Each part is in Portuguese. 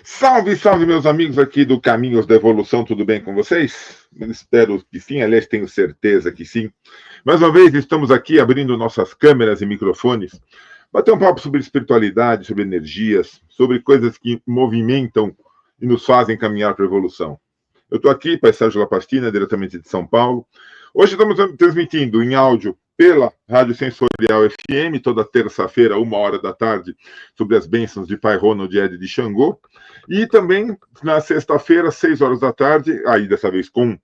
Salve, salve, meus amigos aqui do Caminhos da Evolução, tudo bem com vocês? Espero que sim, aliás, tenho certeza que sim. Mais uma vez, estamos aqui abrindo nossas câmeras e microfones, bater um papo sobre espiritualidade, sobre energias, sobre coisas que movimentam e nos fazem caminhar para a evolução. Eu estou aqui, Pai Sérgio Lapastina, diretamente de São Paulo. Hoje estamos transmitindo em áudio pela Rádio Sensorial FM, toda terça-feira, 1h da tarde, sobre as bênçãos de Pai Ronald Ed de Xangô. E também na sexta-feira, 6h da tarde, aí dessa vez com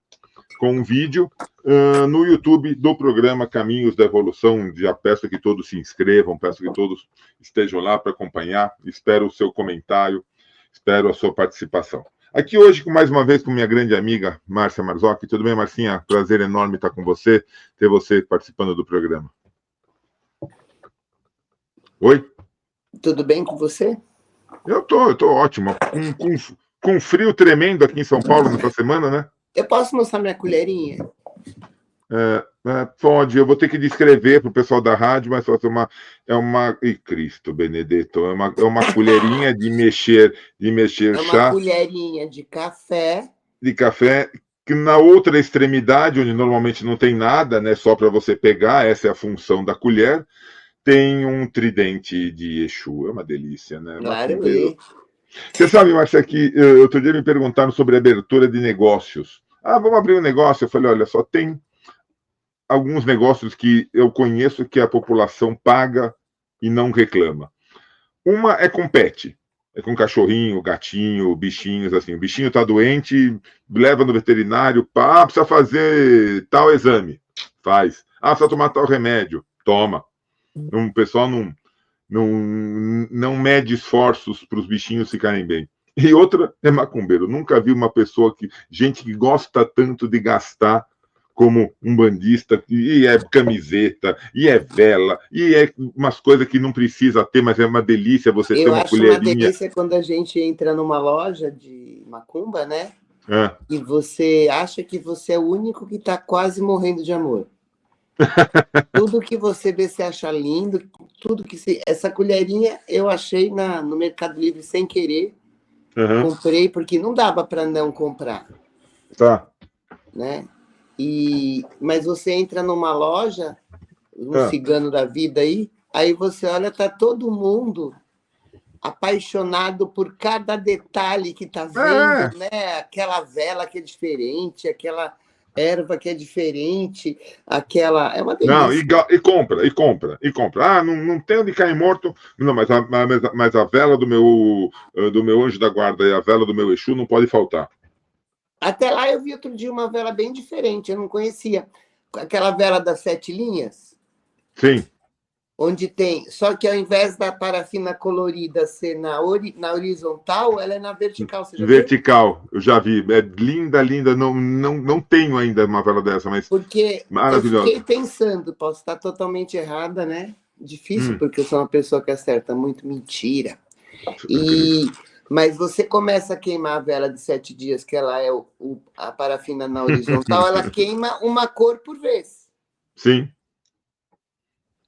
um vídeo, no YouTube do programa Caminhos da Evolução. Já peço que todos se inscrevam, peço que todos estejam lá para acompanhar. Espero o seu comentário, espero a sua participação. Aqui hoje, mais uma vez, com minha grande amiga, Márcia Marzocchi. Tudo bem, Marcinha? Prazer enorme estar com você, ter você participando do programa. Oi? Tudo bem com você? Eu tô ótimo. Com frio tremendo aqui em São Paulo nessa semana, né? Eu posso mostrar minha colherinha? Pode, eu vou ter que descrever para o pessoal da rádio, mas é uma. Ih, Cristo Benedetto, é uma colherinha de mexer É chá. uma colherinha de café. De café, que na outra extremidade, onde normalmente não tem nada, né? Só para você pegar, essa é a função da colher, tem um tridente de Exu. É uma delícia, né? Claro, Você sabe, Márcia, que outro dia me perguntaram sobre abertura de negócios. Vamos abrir um negócio. Eu falei, olha, só tem alguns negócios que eu conheço que a população paga e não reclama. Uma é com pet, é com cachorrinho, gatinho, bichinhos, assim. O bichinho está doente, leva no veterinário, precisa fazer tal exame, faz. Precisa tomar tal remédio, toma. O pessoal não mede esforços para os bichinhos ficarem bem. E outra é macumbeiro. Nunca vi uma pessoa gente que gosta tanto de gastar como um bandista, e é camiseta, e é vela, e é umas coisas que não precisa ter, mas é uma delícia você ter uma colherinha. Eu acho uma delícia quando a gente entra numa loja de macumba, né? E você acha que você é o único que está quase morrendo de amor. Tudo que você vê, você acha lindo, tudo que essa colherinha eu achei no Mercado Livre sem querer. Comprei porque não dava para não comprar. Tá. Né? Mas você entra numa loja, um cigano da vida aí você olha, tá todo mundo apaixonado por cada detalhe que tá vendo, né? Aquela vela que é diferente, aquela erva que é diferente, aquela... É uma delícia. Não, e compra. Não tem onde cair morto. Não, mas a vela do meu anjo da guarda e a vela do meu Exu não pode faltar. Até lá eu vi outro dia uma vela bem diferente, eu não conhecia. Aquela vela das 7 linhas. Sim. Onde tem... Só que ao invés da parafina colorida ser na horizontal, ela é na vertical. Você já vertical, viu? Eu já vi. É linda, linda. Não tenho ainda uma vela dessa, mas porque maravilhosa. Eu fiquei pensando, posso estar totalmente errada, né? Difícil, porque eu sou uma pessoa que acerta muito mentira. Mas você começa a queimar a vela de 7 dias, que ela é a parafina na horizontal, ela queima uma cor por vez. Sim.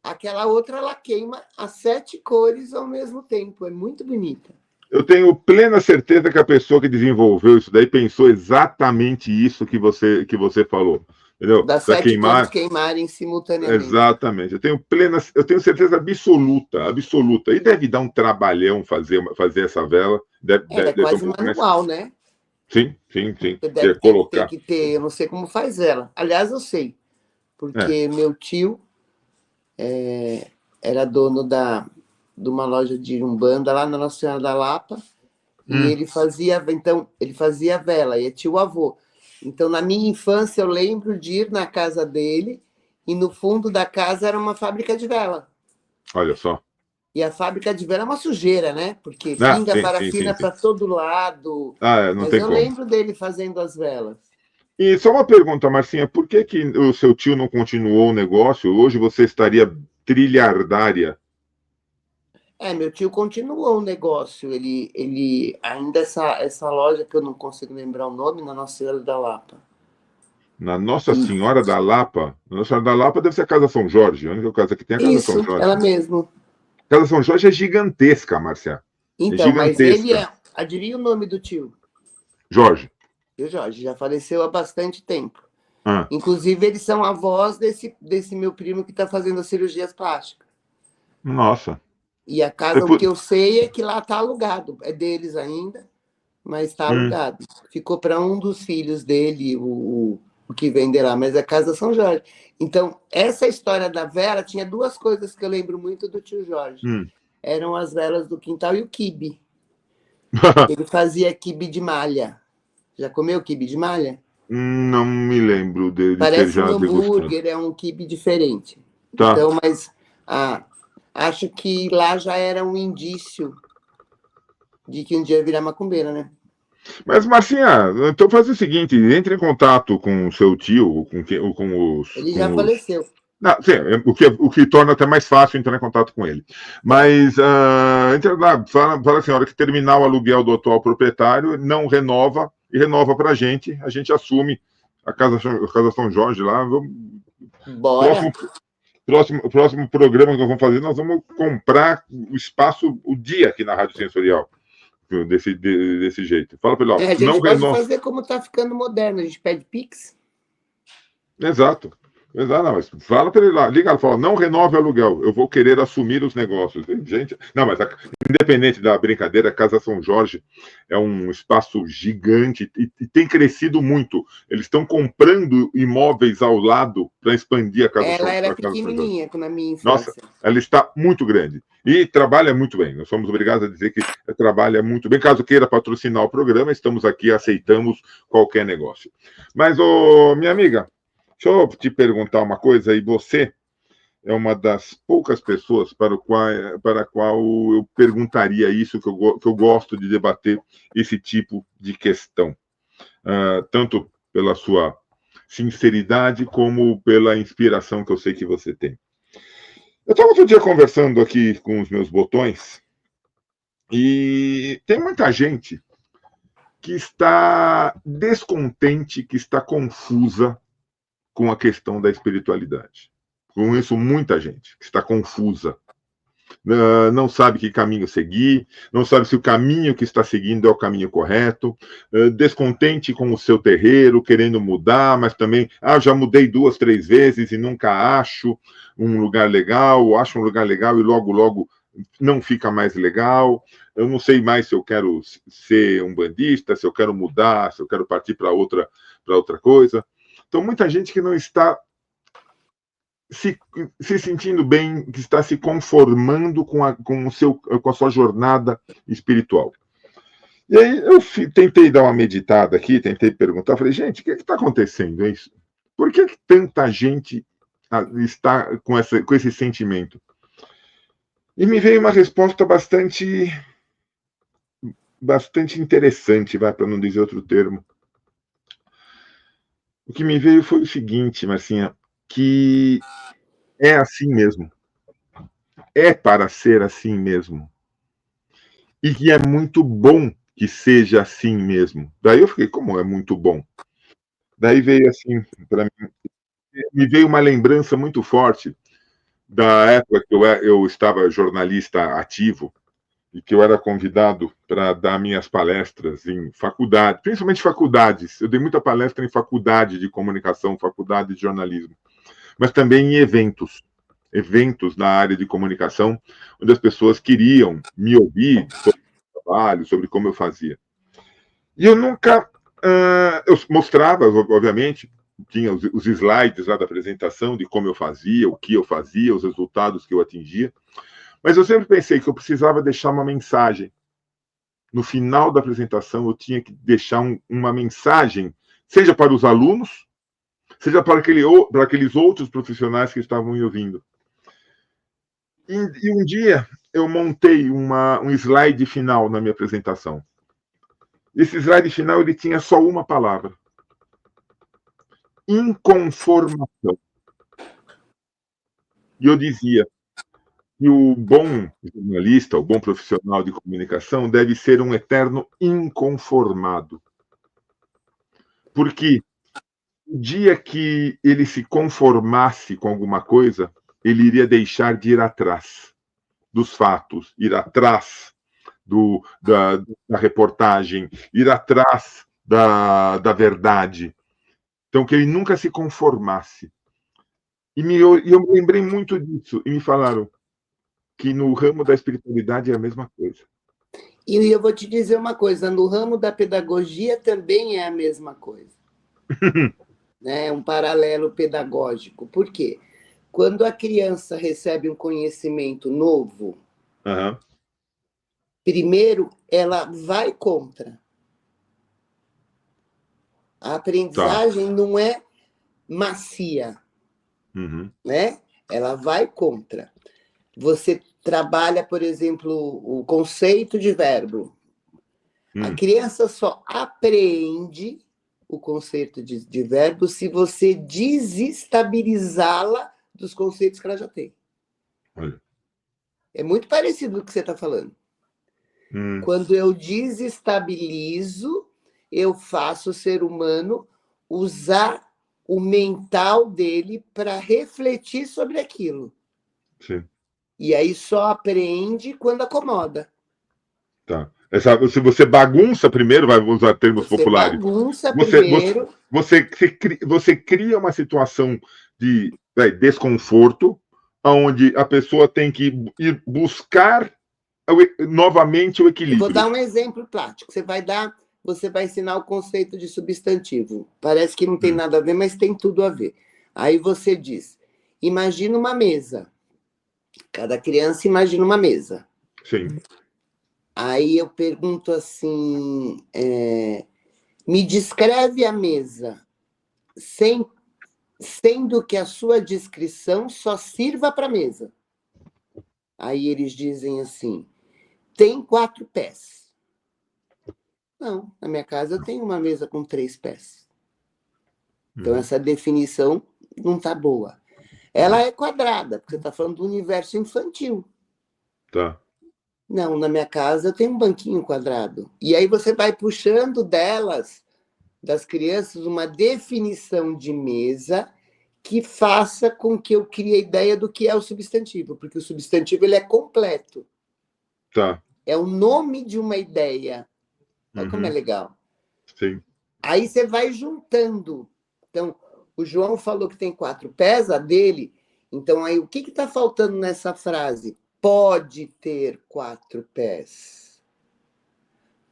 Aquela outra, ela queima as 7 cores ao mesmo tempo. É muito bonita. Eu tenho plena certeza que a pessoa que desenvolveu isso daí pensou exatamente isso que você falou. Entendeu? Das 7 cores queimarem simultaneamente. Exatamente. Eu tenho certeza absoluta. E deve dar um trabalhão fazer essa vela. É quase manual, né? Sim. Deve ter que ter, eu não sei como faz ela. Aliás, eu sei, porque meu tio era dono de uma loja de Umbanda lá na Nossa Senhora da Lapa, e ele fazia vela, e é tio-avô. Então, na minha infância, eu lembro de ir na casa dele, e no fundo da casa era uma fábrica de vela. Olha só. E a fábrica de vela é uma sujeira, né? Porque pinga parafina para todo lado. Mas eu lembro dele fazendo as velas. E só uma pergunta, Marcinha, por que o seu tio não continuou o negócio? Hoje você estaria trilhardária. Meu tio continuou o negócio. Ele ainda essa loja que eu não consigo lembrar o nome, na Nossa Senhora da Lapa. Na Nossa Senhora da Lapa? Na Nossa Senhora da Lapa deve ser a Casa São Jorge. A única casa que tem é a Casa São Jorge. Ela mesmo. A Casa São Jorge é gigantesca, Marcia. Então, mas ele Adivinha o nome do tio? Jorge. O Jorge já faleceu há bastante tempo. Ah. Inclusive, eles são avós desse meu primo que está fazendo as cirurgias plásticas. Nossa. E a casa, o que eu sei é que lá está alugado. É deles ainda, mas está alugado. Ficou para um dos filhos dele, o que venderá, mas é Casa São Jorge. Então, essa história da vela tinha duas coisas que eu lembro muito do tio Jorge. Eram as velas do quintal e o quibe. Ele fazia quibe de malha. Já comeu quibe de malha? Não me lembro de ter Parece já um degustado. hambúrguer, é um quibe diferente. Tá. Então, mas acho que lá já era um indício de que um dia virar macumbeira, né? Mas, Marcinha, então faz o seguinte, entre em contato com o seu tio, com os... Ele já faleceu. Não, sim, o que torna até mais fácil entrar em contato com ele. Mas entra lá, fala assim, a hora que terminar o aluguel do atual proprietário, não renova, e renova para a gente assume a Casa São Jorge lá. Bora. Próximo programa que nós vamos fazer, nós vamos comprar o espaço, o dia aqui na Rádio Sensorial. Desse jeito. Fala para ele, ó, a gente pode fazer como está ficando moderno, a gente pede Pix. Exato. Não, mas fala para ele lá, liga, fala, não renove o aluguel, eu vou querer assumir os negócios. Gente, não, mas independente da brincadeira, a Casa São Jorge é um espaço gigante e tem crescido muito. Eles estão comprando imóveis ao lado para expandir a Casa São Jorge. Ela era pequenininha na minha infância. Nossa, ela está muito grande e trabalha muito bem. Nós somos obrigados a dizer que trabalha muito bem. Caso queira patrocinar o programa, estamos aqui, aceitamos qualquer negócio. Mas, minha amiga, deixa eu te perguntar uma coisa, e você é uma das poucas pessoas para a qual eu perguntaria isso, que eu gosto de debater esse tipo de questão. Tanto pela sua sinceridade, como pela inspiração que eu sei que você tem. Eu estava outro dia conversando aqui com os meus botões, e tem muita gente que está descontente, que está confusa com a questão da espiritualidade. Conheço muita gente que está confusa, não sabe que caminho seguir, não sabe se o caminho que está seguindo é o caminho correto, descontente com o seu terreiro, querendo mudar, mas também, já mudei 2, 3 vezes e nunca acho um lugar legal, acho um lugar legal e logo não fica mais legal. Eu não sei mais se eu quero ser um bandista, se eu quero mudar, se eu quero partir para outra coisa. Então, muita gente que não está se sentindo bem, que está se conformando com a sua jornada espiritual. E aí eu tentei dar uma meditada aqui, tentei perguntar, falei, gente, o que está acontecendo? Isso? Por que tanta gente está com esse sentimento? E me veio uma resposta bastante interessante, para não dizer outro termo. O que me veio foi o seguinte, Marcinha, que é assim mesmo. É para ser assim mesmo. E que é muito bom que seja assim mesmo. Daí eu fiquei, como é muito bom? Daí veio assim, para mim, me veio uma lembrança muito forte da época que eu estava jornalista ativo e que eu era convidado para dar minhas palestras em faculdade, principalmente faculdades. Eu dei muita palestra em faculdade de comunicação, faculdade de jornalismo, mas também em eventos na área de comunicação, onde as pessoas queriam me ouvir sobre o trabalho, sobre como eu fazia. E eu nunca... eu mostrava, obviamente, tinha os slides lá da apresentação de como eu fazia, o que eu fazia, os resultados que eu atingia, mas eu sempre pensei que eu precisava deixar uma mensagem. No final da apresentação, eu tinha que deixar uma mensagem, seja para os alunos, seja para aqueles outros profissionais que estavam me ouvindo. E um dia eu montei um slide final na minha apresentação. Esse slide final ele tinha só uma palavra: inconformação. E eu dizia que o bom jornalista, o bom profissional de comunicação deve ser um eterno inconformado. Porque o dia que ele se conformasse com alguma coisa, ele iria deixar de ir atrás dos fatos, ir atrás da reportagem, ir atrás da verdade. Então, que ele nunca se conformasse. E eu me lembrei muito disso, e me falaram que no ramo da espiritualidade é a mesma coisa. E eu vou te dizer uma coisa, no ramo da pedagogia também é a mesma coisa. Né? É um paralelo pedagógico. Por quê? Quando a criança recebe um conhecimento novo, Uhum. primeiro ela vai contra. A aprendizagem não é macia, né? Ela vai contra. Você trabalha, por exemplo, o conceito de verbo. A criança só aprende o conceito de verbo se você desestabilizá-la dos conceitos que ela já tem. Olha. É muito parecido com o que você está falando. Quando eu desestabilizo, eu faço o ser humano usar o mental dele para refletir sobre aquilo. Sim. E aí só aprende quando acomoda. Tá. Se você bagunça primeiro, vai usar termos populares. Bagunça primeiro. Você cria uma situação de desconforto, onde a pessoa tem que ir buscar novamente o equilíbrio. Eu vou dar um exemplo prático. Você vai ensinar o conceito de substantivo. Parece que não tem nada a ver, mas tem tudo a ver. Aí você diz: imagina uma mesa. Cada criança imagina uma mesa. Sim. Aí eu pergunto assim: me descreve a mesa, sendo que a sua descrição só sirva para a mesa. Aí eles dizem assim: tem 4 pés. Não, na minha casa eu tenho uma mesa com 3 pés. Então essa definição não está boa. Ela é quadrada, porque você está falando do universo infantil. Tá. Não, na minha casa eu tenho um banquinho quadrado. E aí você vai puxando das crianças, uma definição de mesa que faça com que eu crie a ideia do que é o substantivo, porque o substantivo ele é completo. Tá. É o nome de uma ideia. Olha como é legal. Sim. Aí você vai juntando. Então, o João falou que tem 4 pés, a dele. Então, aí o que está faltando nessa frase? Pode ter 4 pés.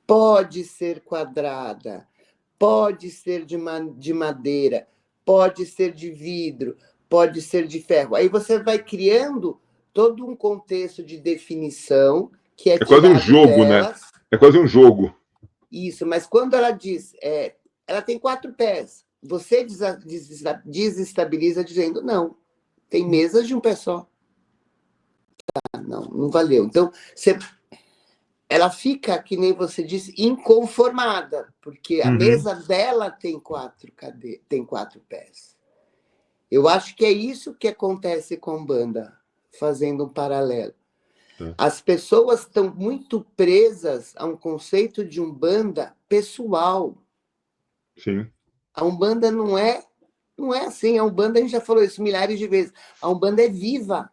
Pode ser quadrada. Pode ser de madeira. Pode ser de vidro. Pode ser de ferro. Aí você vai criando todo um contexto de definição que é quase um jogo, delas. né? É quase um jogo. Isso, mas quando ela diz, ela tem 4 pés, você desestabiliza dizendo, não, tem mesas de um pé só. Não valeu. Então, ela fica, que nem você disse, inconformada, porque a mesa dela tem 4 pés. Eu acho que é isso que acontece com banda, fazendo um paralelo. As pessoas estão muito presas a um conceito de umbanda pessoal. Sim. A Umbanda não é assim. A Umbanda, a gente já falou isso milhares de vezes. A Umbanda é viva.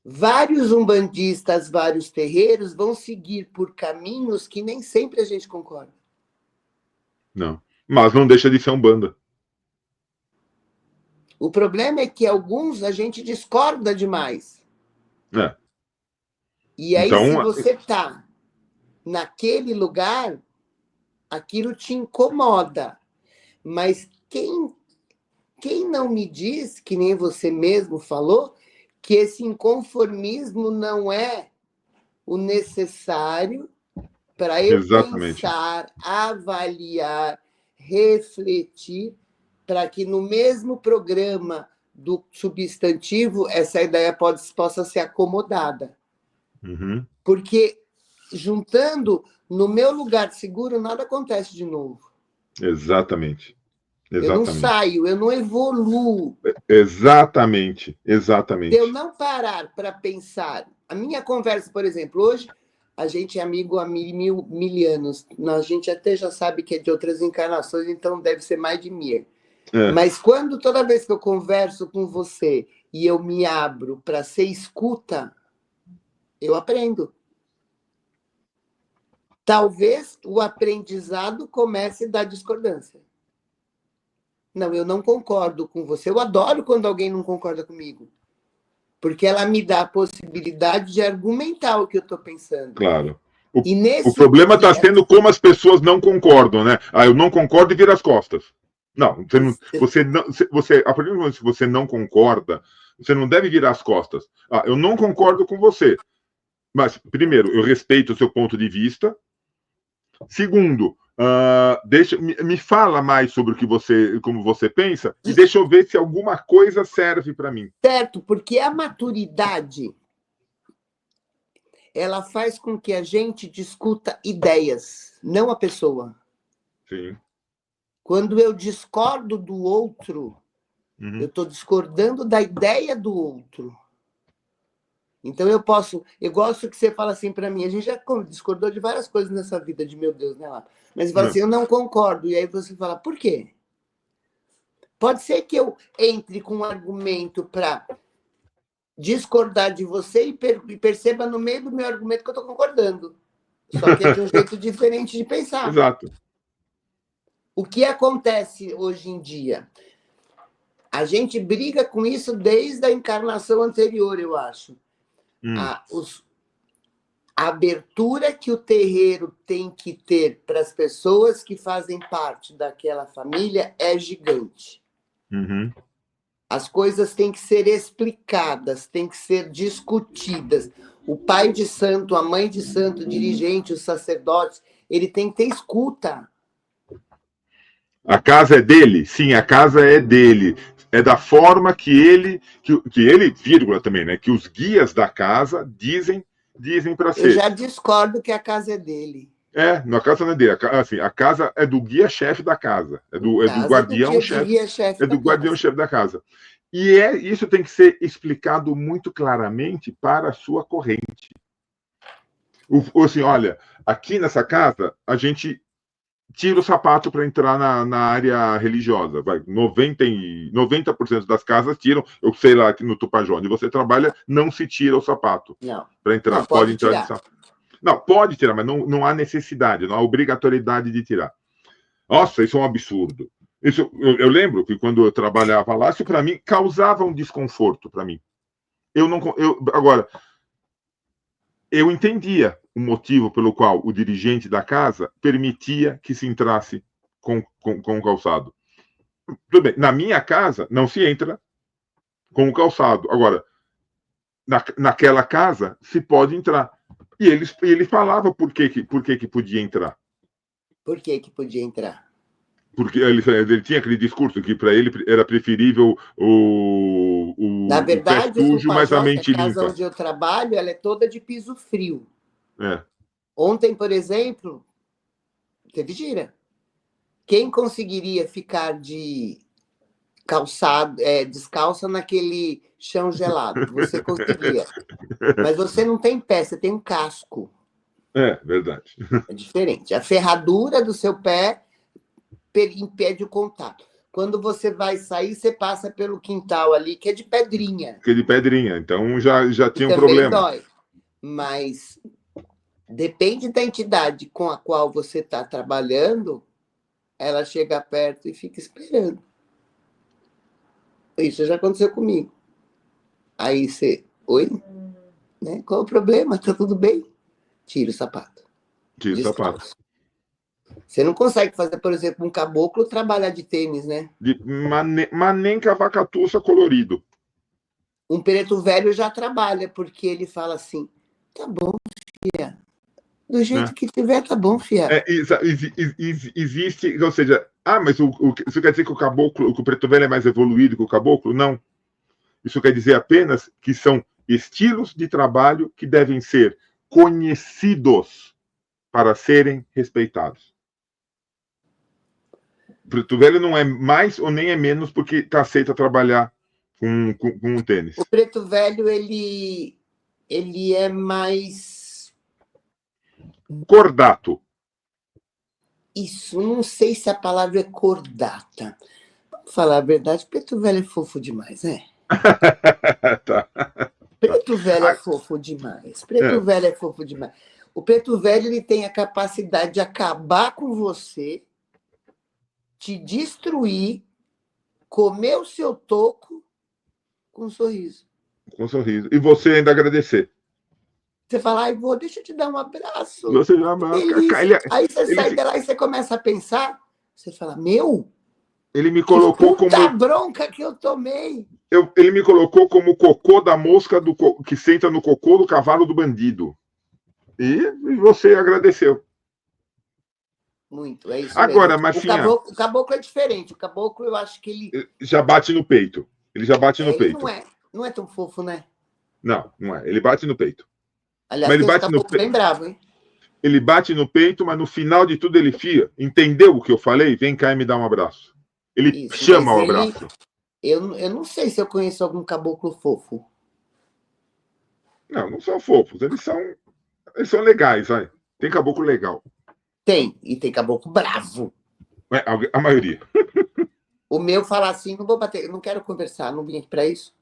Vários umbandistas, vários terreiros vão seguir por caminhos que nem sempre a gente concorda. Não. Mas não deixa de ser Umbanda. O problema é que alguns a gente discorda demais. E aí, então, se você está naquele lugar, aquilo te incomoda. Mas quem não me diz, que nem você mesmo falou, que esse inconformismo não é o necessário para eu pensar, avaliar, refletir, para que no mesmo programa do substantivo essa ideia possa ser acomodada. Porque juntando no meu lugar seguro, nada acontece de novo. Exatamente. Eu não saio, eu não evoluo. Exatamente. Se eu não parar para pensar, a minha conversa, por exemplo, hoje, a gente é amigo há mil anos, a gente até já sabe que é de outras encarnações, então deve ser mais de 1000. Mas toda vez que eu converso com você e eu me abro para ser escuta, eu aprendo. talvez o aprendizado comece da discordância. Não, eu não concordo com você. Eu adoro quando alguém não concorda comigo. Porque ela me dá a possibilidade de argumentar o que eu estou pensando. Claro. O problema está sendo como as pessoas não concordam, né? Eu não concordo e vira as costas. Não, a partir do momento que você não concorda, você não deve virar as costas. Eu não concordo com você. Mas, primeiro, eu respeito o seu ponto de vista. Segundo, me fala mais sobre como você pensa, e deixa eu ver se alguma coisa serve para mim. Certo, porque a maturidade, ela faz com que a gente discuta ideias, não a pessoa. Sim. Quando eu discordo do outro, eu estou discordando da ideia do outro. Então eu gosto que você fala assim para mim, a gente já discordou de várias coisas nessa vida de meu Deus, né, lá? Mas você fala assim, eu não concordo. E aí você fala, por quê? Pode ser que eu entre com um argumento para discordar de você e perceba no meio do meu argumento que eu estou concordando. Só que é de um jeito diferente de pensar. Exato. O que acontece hoje em dia? A gente briga com isso desde a encarnação anterior, eu acho. A abertura que o terreiro tem que ter para as pessoas que fazem parte daquela família é gigante. As coisas têm que ser explicadas, têm que ser discutidas. O pai de santo, a mãe de santo, o dirigente, os sacerdotes, ele tem que ter escuta. A casa é dele? Sim, a casa é dele. É da forma que ele, vírgula também, né? Que os guias da casa dizem para ser. Eu já discordo que a casa é dele. Na casa não é dele. Assim, a casa é do guia-chefe da casa. É do guardião-chefe. É do guardião-chefe da casa. E isso tem que ser explicado muito claramente para a sua corrente. Assim, olha, aqui nessa casa, a gente tira o sapato para entrar na área religiosa. 90% das casas tiram. Eu sei lá, aqui no Tupajó, onde você trabalha, não se tira o sapato para entrar. Não, pode entrar de sapato. Não, pode tirar, mas não há necessidade, não há obrigatoriedade de tirar. Nossa, isso é um absurdo. Eu lembro que quando eu trabalhava lá, isso para mim causava um desconforto para mim. Agora, eu entendia o motivo pelo qual o dirigente da casa permitia que se entrasse com o calçado. Tudo bem, na minha casa não se entra com o calçado. Agora, naquela casa se pode entrar. E ele falava por que podia entrar. Por que podia entrar? Porque ele tinha aquele discurso que para ele era preferível Na verdade, o pé sujo, mas a mente limpa. A casa onde eu trabalho, ela é toda de piso frio. É. Ontem, por exemplo, teve gira. Quem conseguiria ficar de descalça naquele chão gelado? Você conseguia. Mas você não tem pé, você tem um casco. É, verdade. É diferente. A ferradura do seu pé impede o contato. Quando você vai sair, você passa pelo quintal ali, que é de pedrinha. Então já tinha um também problema. Dói. Mas depende da entidade com a qual você está trabalhando, ela chega perto e fica esperando. Isso já aconteceu comigo. Aí você, oi? Né? Qual o problema? Tá tudo bem? Tira o sapato. Tira o sapato. Você não consegue fazer, por exemplo, um caboclo trabalhar de tênis, né? Mas nem cavacatuça colorido. Um preto velho já trabalha, porque ele fala assim, tá bom, filha. Do jeito que tiver, tá bom, filha. Existe, ou seja, mas isso quer dizer que o preto velho é mais evoluído que o caboclo? Não. Isso quer dizer apenas que são estilos de trabalho que devem ser conhecidos para serem respeitados. O preto velho não é mais ou nem é menos porque aceita trabalhar com um tênis. O preto velho, ele é mais... cordato. Isso, não sei se a palavra é cordata. Vamos falar a verdade, preto velho é fofo demais, né? Tá. Preto velho é fofo demais. Preto velho é fofo demais. O preto velho ele tem a capacidade de acabar com você, te destruir, comer o seu toco com um sorriso. Com um sorriso. E você ainda agradecer. Você fala, ai, vô, deixa eu te dar um abraço. Você já Delícia. Aí você sai de lá e você começa a pensar, você fala, meu, ele me colocou puta como bronca que eu tomei. Ele me colocou como o cocô da mosca que senta no cocô do cavalo do bandido. E você agradeceu. Muito, é isso Agora, mesmo. Marcinha, O caboclo é diferente. O caboclo, eu acho que ele... já bate no peito. Ele já bate no Ele peito. não é tão fofo, né? Não, não é. Ele bate no peito. Aliás, Mas ele tem uns bate no caboclos bem bravos, hein? Ele bate no peito, mas no final de tudo ele fia. Entendeu o que eu falei? Vem cá e me dá um abraço. Ele Isso, chama o abraço. Eu não sei se eu conheço algum caboclo fofo. Não são fofos. Eles são legais, vai. Tem caboclo legal. Tem, e tem caboclo bravo. A maioria. O meu fala assim, não vou bater, não quero conversar, não vim aqui para isso.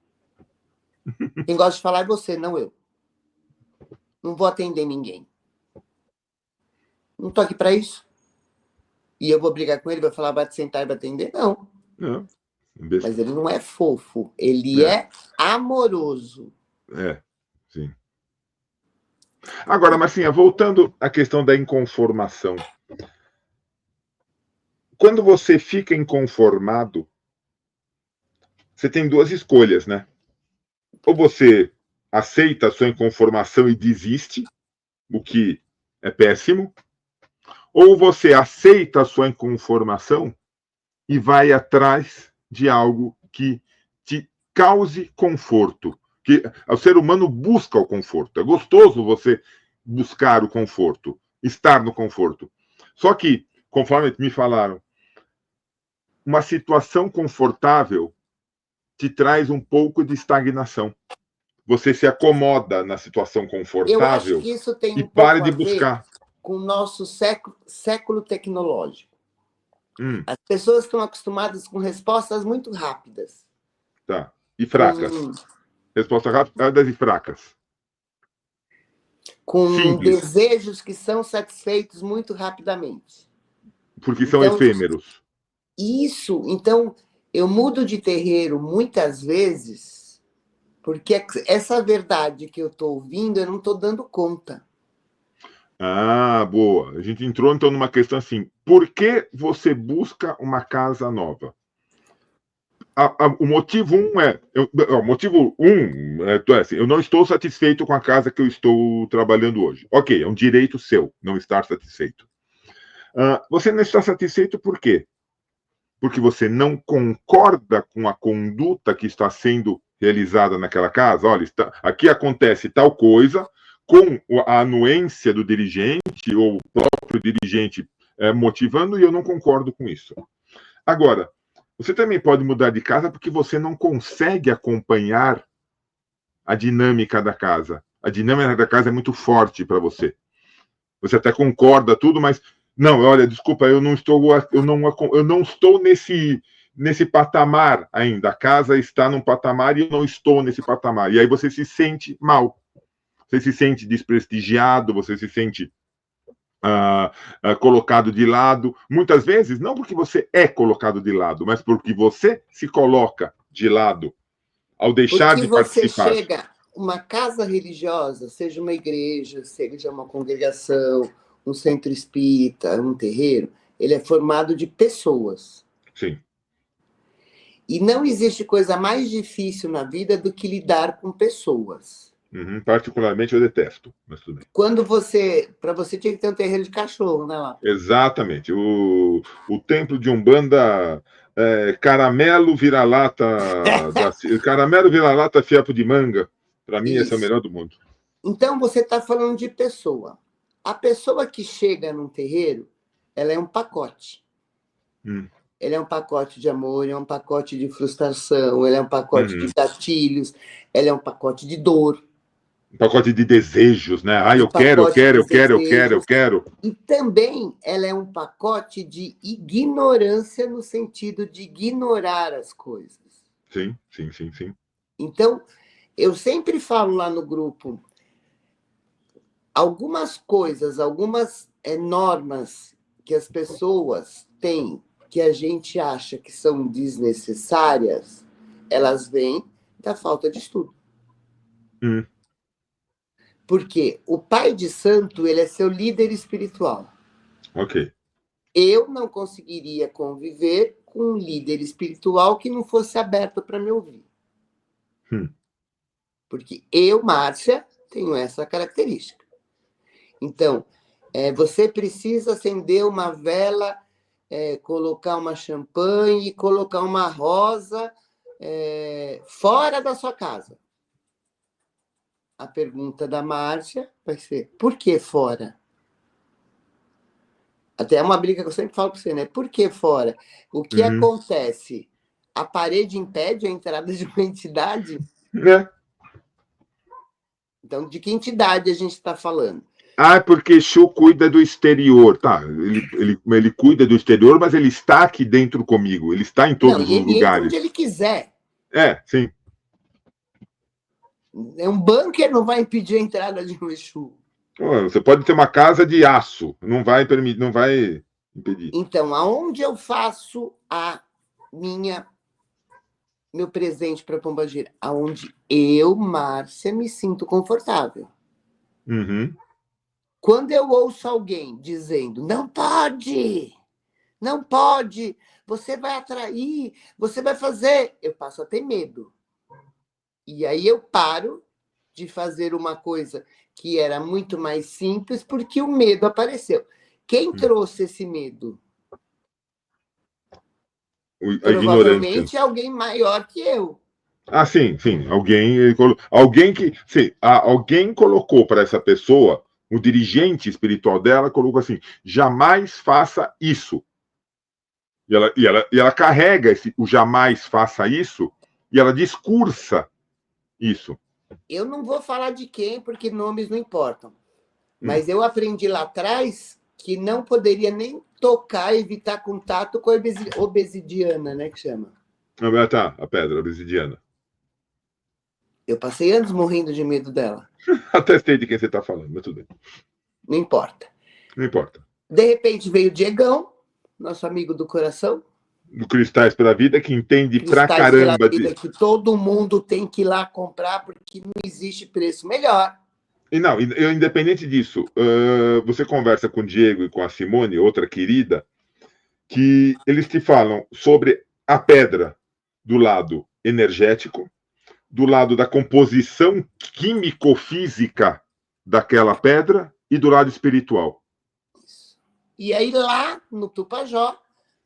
Quem gosta de falar é você, não eu. Não vou atender ninguém. Não tô aqui para isso. E eu vou brigar com ele, vai falar, vai te sentar e vai atender? Não. Não. Mas ele não é fofo, ele é amoroso. Sim. Agora, Marcinha, voltando à questão da inconformação. Quando você fica inconformado, você tem duas escolhas, né? Ou você aceita a sua inconformação e desiste, o que é péssimo, ou você aceita a sua inconformação e vai atrás de algo que te cause conforto. Que o ser humano busca o conforto. É gostoso você buscar o conforto, estar no conforto. Só que, conforme me falaram, uma situação confortável te traz um pouco de estagnação. Você se acomoda na situação confortável. Eu acho que isso tem um pouco a ver com o nosso século tecnológico. As pessoas estão acostumadas com respostas muito rápidas. Tá. E fracas. Respostas rápidas e fracas. Com desejos que são satisfeitos muito rapidamente. Porque são efêmeros. Isso. Então, eu mudo de terreiro muitas vezes porque essa verdade que eu estou ouvindo, eu não estou dando conta. Ah, boa. A gente entrou, então, numa questão assim. Por que você busca uma casa nova? O motivo assim, eu não estou satisfeito com a casa que eu estou trabalhando hoje. Ok, é um direito seu não estar satisfeito. Você não está satisfeito por quê? Porque você não concorda com a conduta que está sendo realizada naquela casa. Olha, aqui acontece tal coisa, com a anuência do dirigente ou o próprio dirigente motivando, e eu não concordo com isso. Agora, você também pode mudar de casa porque você não consegue acompanhar a dinâmica da casa. A dinâmica da casa é muito forte para você. Você até concorda tudo, mas não, olha, desculpa, eu não estou nesse patamar ainda. A casa está num patamar e eu não estou nesse patamar. E aí você se sente mal. Você se sente desprestigiado, você se sente colocado de lado. Muitas vezes, não porque você é colocado de lado, mas porque você se coloca de lado ao deixar de participar. Você chega uma casa religiosa, seja uma igreja, seja uma congregação, um centro espírita, um terreiro, ele é formado de pessoas. Sim. E não existe coisa mais difícil na vida do que lidar com pessoas. Particularmente eu detesto, mas tudo bem. Para você tinha que ter um terreiro de cachorro, né? Lá? Exatamente. O templo de Umbanda, caramelo vira-lata, caramelo vira-lata fiapo de manga. Para mim, esse é o melhor do mundo. Então, você está falando de pessoa. A pessoa que chega num terreiro, ela é um pacote. Ele é um pacote de amor, é um pacote de frustração, ele é um pacote de gatilhos, ele é um pacote de dor. Um pacote de desejos, né? Eu quero. E também ela é um pacote de ignorância no sentido de ignorar as coisas. Sim. Então, eu sempre falo lá no grupo, algumas coisas, algumas normas que as pessoas têm, que a gente acha que são desnecessárias, elas vêm da falta de estudo. Porque o pai de santo, ele é seu líder espiritual. Ok. Eu não conseguiria conviver com um líder espiritual que não fosse aberto para me ouvir. Porque eu, Márcia, tenho essa característica. Então, você precisa acender uma vela, colocar uma champanhe, colocar uma rosa fora da sua casa. A pergunta da Márcia vai ser, por que fora? Até é uma briga que eu sempre falo para você, né? Por que fora? O que acontece? A parede impede a entrada de uma entidade? Então, de que entidade a gente está falando? Ah, porque Exu cuida do exterior. Tá, ele cuida do exterior, mas ele está aqui dentro comigo. Ele está em todos os lugares. Entra onde ele quiser. Sim. Um bunker não vai impedir a entrada de um Exu. Você pode ter uma casa de aço, não vai impedir. Então, aonde eu faço meu presente para Pombagira? Aonde eu, Márcia, me sinto confortável. Quando eu ouço alguém dizendo, não pode, você vai atrair, você vai fazer, eu passo a ter medo. E aí eu paro de fazer uma coisa que era muito mais simples, porque o medo apareceu. Quem trouxe esse medo? Provavelmente alguém maior que eu. Ah, sim. Alguém colocou para essa pessoa, o dirigente espiritual dela colocou assim: jamais faça isso. E ela carrega o jamais faça isso e ela discursa isso. Eu não vou falar de quem, porque nomes não importam. Mas eu aprendi lá atrás que não poderia nem tocar, evitar contato com a obsidiana, né, que chama. Tá, a pedra obsidiana. Eu passei anos morrendo de medo dela. Até sei de quem você está falando, mas tudo bem. Não importa. Não importa. De repente veio o Diegão, nosso amigo do coração. Do Cristais pela Vida, que entende pra caramba disso. Que todo mundo tem que ir lá comprar, porque não existe preço melhor. E não, independente disso, você conversa com o Diego e com a Simone, outra querida, que eles te falam sobre a pedra do lado energético, do lado da composição químico-física daquela pedra e do lado espiritual. E aí lá no Tupajó,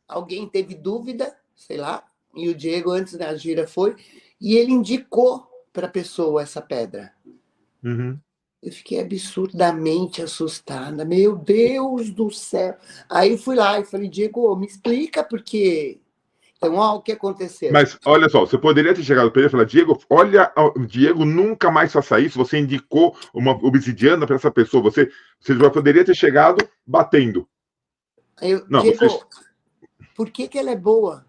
alguém teve dúvida, sei lá, e o Diego antes da gira foi, e ele indicou para a pessoa essa pedra. Eu fiquei absurdamente assustada. Meu Deus do céu. Aí fui lá e falei, Diego, me explica por quê. Então, o que aconteceu? Mas, olha só, você poderia ter chegado para ele e falar, Diego, nunca mais faça isso, você indicou uma obsidiana para essa pessoa, você já poderia ter chegado batendo. Diego, por que ela é boa?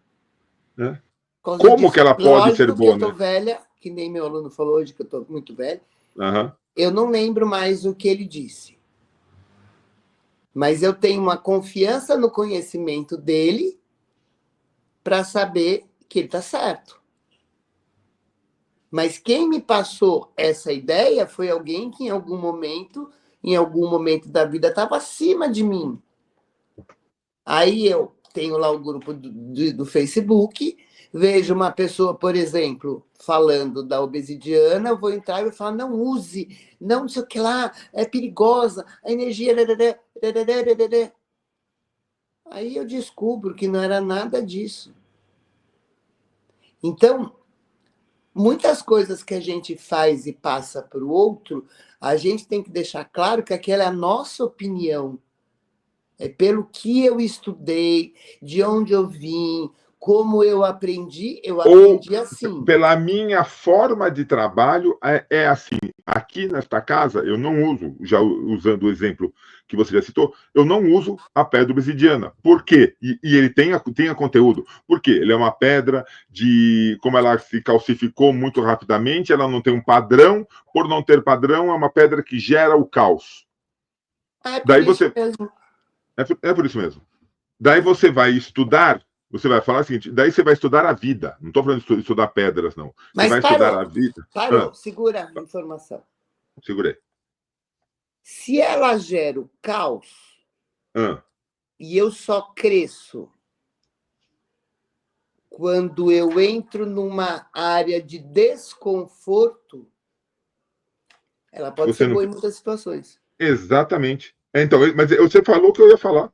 Como que ela pode ser boa? Eu tô velha, que nem meu aluno falou hoje, que eu tô muito velha. Uhum. Eu não lembro mais o que ele disse. Mas eu tenho uma confiança no conhecimento dele para saber que ele está certo. Mas quem me passou essa ideia foi alguém que em algum momento da vida estava acima de mim. Aí eu tenho lá o grupo do Facebook, vejo uma pessoa, por exemplo, falando da obsidiana, eu vou entrar e vou falar, não use, não sei o que lá, é perigosa, a energia... Aí eu descubro que não era nada disso. Então, muitas coisas que a gente faz e passa para o outro, a gente tem que deixar claro que aquela é a nossa opinião. É pelo que eu estudei, de onde eu vim, como eu aprendi assim. Pela minha forma de trabalho, é assim. Aqui nesta casa, eu não uso, já usando o exemplo que você já citou, eu não uso a pedra obsidiana. Por quê? E ele tenha conteúdo. Por quê? Ele é uma pedra como ela se calcificou muito rapidamente, ela não tem um padrão. Por não ter padrão, é uma pedra que gera o caos. É por Daí isso você... mesmo. É por isso mesmo. Daí você vai estudar, você vai falar o seguinte, daí você vai estudar a vida. Não estou falando de estudar pedras, não. Você Mas vai estudar a vida. parou, segura a informação. Segurei. Se ela gera o caos e eu só cresço quando eu entro numa área de desconforto, ela pode ser boa em muitas situações. Exatamente. Então, mas você falou o que eu ia falar.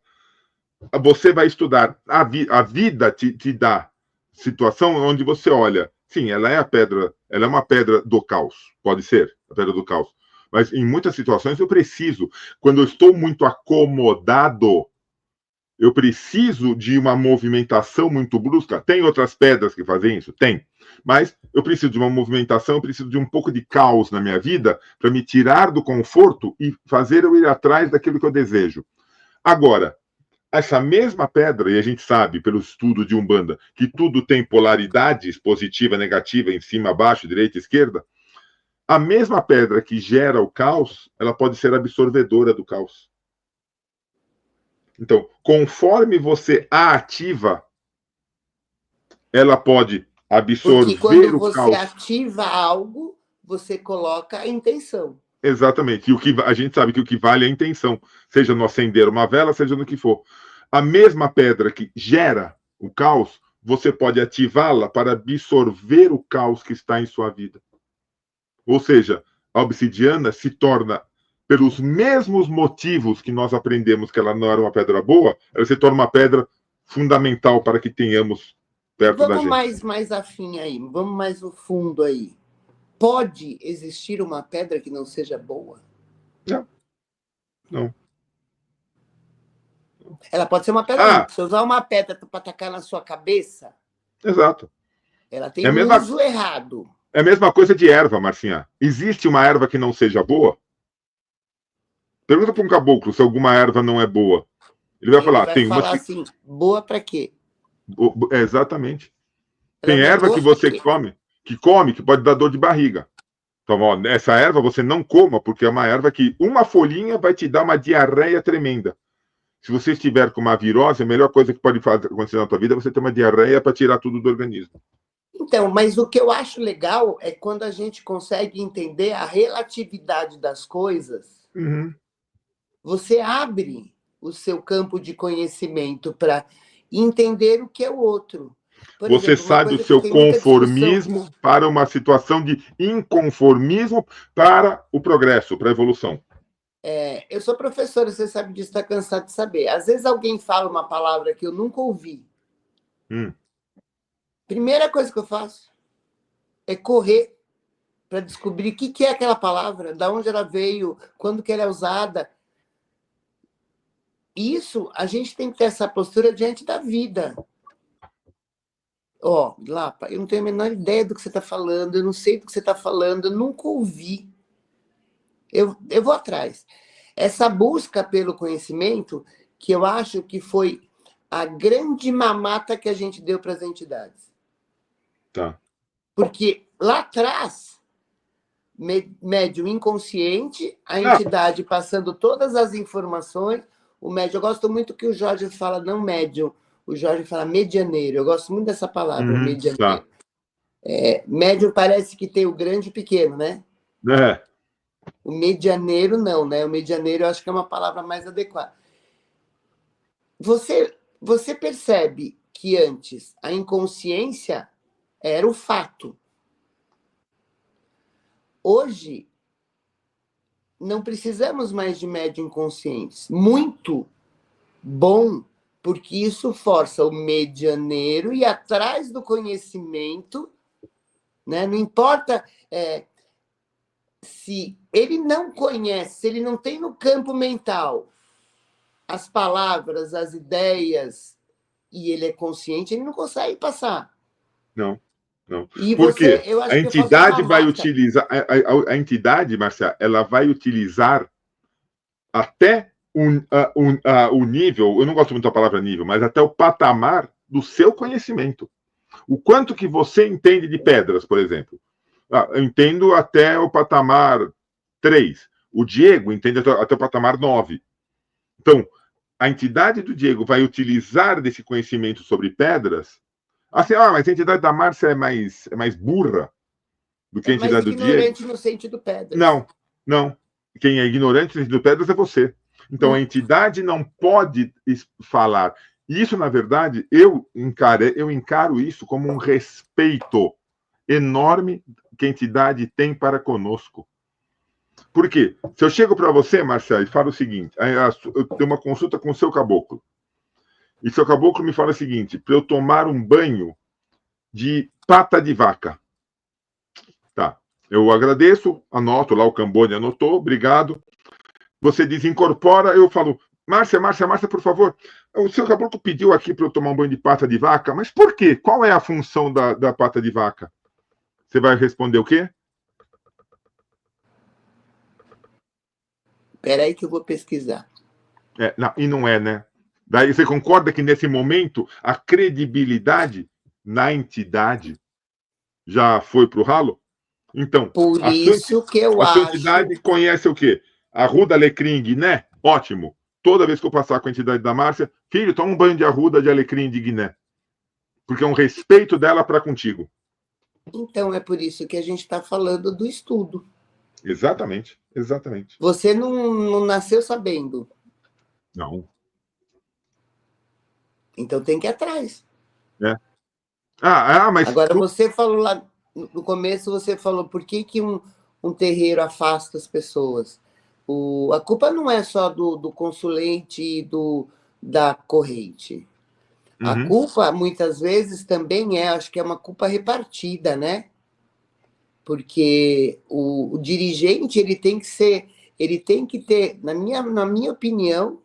Você vai estudar a vida te dá situação onde você olha, sim, ela é a pedra, ela é uma pedra do caos, pode ser a pedra do caos, mas em muitas situações eu preciso, quando eu estou muito acomodado, eu preciso de uma movimentação muito brusca. Tem outras pedras que fazem isso? Tem. Mas eu preciso de uma movimentação, eu preciso de um pouco de caos na minha vida para me tirar do conforto e fazer eu ir atrás daquilo que eu desejo. Agora, essa mesma pedra, e a gente sabe pelo estudo de Umbanda que tudo tem polaridades, positiva, negativa, em cima, abaixo, direita, esquerda, a mesma pedra que gera o caos, ela pode ser absorvedora do caos. Então, conforme você a ativa, ela pode absorver Porque quando o você caos. ativa algo, você coloca a intenção. Exatamente. E o que a gente sabe que o que vale é a intenção, seja no acender uma vela, seja no que for. A mesma pedra que gera o caos, você pode ativá-la para absorver o caos que está em sua vida. Ou seja, a obsidiana se torna, pelos mesmos motivos que nós aprendemos que ela não era uma pedra boa, ela se torna uma pedra fundamental para que tenhamos perto da gente. Vamos mais afim aí, vamos mais no fundo aí. Pode existir uma pedra que não seja boa? Não. Não. Ela pode ser uma pedra ruim. Se eu usar uma pedra para atacar na sua cabeça, exato. Ela tem um uso errado. É a mesma coisa de erva, Marcinha. Existe uma erva que não seja boa? Pergunta para um caboclo se alguma erva não é boa. Ele vai falar, tem uma que... assim, boa para quê? Exatamente. Ela tem erva que você come, que pode dar dor de barriga. Então, ó, essa erva você não coma, porque é uma erva que uma folhinha vai te dar uma diarreia tremenda. Se você estiver com uma virose, a melhor coisa que pode acontecer na tua vida é você ter uma diarreia para tirar tudo do organismo. Então, mas o que eu acho legal é quando a gente consegue entender a relatividade das coisas. Uhum. Você abre o seu campo de conhecimento para entender o que é o outro. Por você exemplo, sai do seu conformismo para uma situação de inconformismo para o progresso, para a evolução. Eu sou professora, você sabe disso, está cansado de saber. Às vezes alguém fala uma palavra que eu nunca ouvi. Primeira coisa que eu faço é correr para descobrir o que é aquela palavra, de onde ela veio, quando que ela é usada. Isso, a gente tem que ter essa postura diante da vida. Ó, Lapa, eu não tenho a menor ideia do que você está falando, eu não sei do que você está falando, eu nunca ouvi. Eu vou atrás. Essa busca pelo conhecimento, que eu acho que foi a grande mamata que a gente deu para as entidades. Tá. Porque lá atrás, médium inconsciente, a entidade passando todas as informações, o médium, eu gosto muito que o Jorge fala, não médium, o Jorge fala medianeiro, eu gosto muito dessa palavra, medianeiro. Tá. Médium parece que tem o grande e o pequeno, né? O medianeiro não, né? O medianeiro eu acho que é uma palavra mais adequada. Você percebe que antes a inconsciência era o fato. Hoje, não precisamos mais de médium conscientes. Muito bom, porque isso força o medianeiro ir atrás do conhecimento, né? Não importa se ele não conhece, se ele não tem no campo mental as palavras, as ideias, e ele é consciente, ele não consegue passar. Não. E porque a entidade vai utilizar, a entidade, Marcia, ela vai utilizar até o nível, eu não gosto muito da palavra nível, mas até o patamar do seu conhecimento. O quanto que você entende de pedras, por exemplo. Eu entendo até o patamar 3. O Diego entende até o patamar 9. Então, a entidade do Diego vai utilizar desse conhecimento sobre pedras. Assim, mas a entidade da Márcia é mais burra do que a mais entidade do Diego. ignorante no sentido pedras. Não, não. Quem é ignorante no sentido pedras é você. Então, a entidade não pode falar. Isso, na verdade, eu encaro isso como um respeito enorme que a entidade tem para conosco. Por quê? Se eu chego para você, Marcelo, e falo o seguinte, eu tenho uma consulta com o seu caboclo, e seu caboclo me fala o seguinte, para eu tomar um banho de pata de vaca. Tá. Eu agradeço, anoto lá, o Cambone anotou, obrigado. Você diz, incorpora, eu falo, Márcia, por favor, o seu caboclo pediu aqui para eu tomar um banho de pata de vaca, mas por quê? Qual é a função da pata de vaca? Você vai responder o quê? Espera aí que eu vou pesquisar. Não, e não é, né? Daí você concorda que nesse momento a credibilidade na entidade já foi para o ralo? Então, por isso que eu a sua acho... entidade conhece o quê? Arruda alecrim Guiné? Ótimo. Toda vez que eu passar com a entidade da Márcia, filho, toma um banho de arruda de alecrim de Guiné. Porque é um respeito dela para contigo. Então, é por isso que a gente está falando do estudo. Exatamente, exatamente. Você não nasceu sabendo. Não. Então tem que ir atrás. É. Mas... Agora, você falou lá no começo, você falou por que um terreiro afasta as pessoas. A culpa não é só do consulente e da corrente. A culpa, muitas vezes, também acho que é uma culpa repartida, né? Porque o dirigente ele tem que ter, na minha opinião,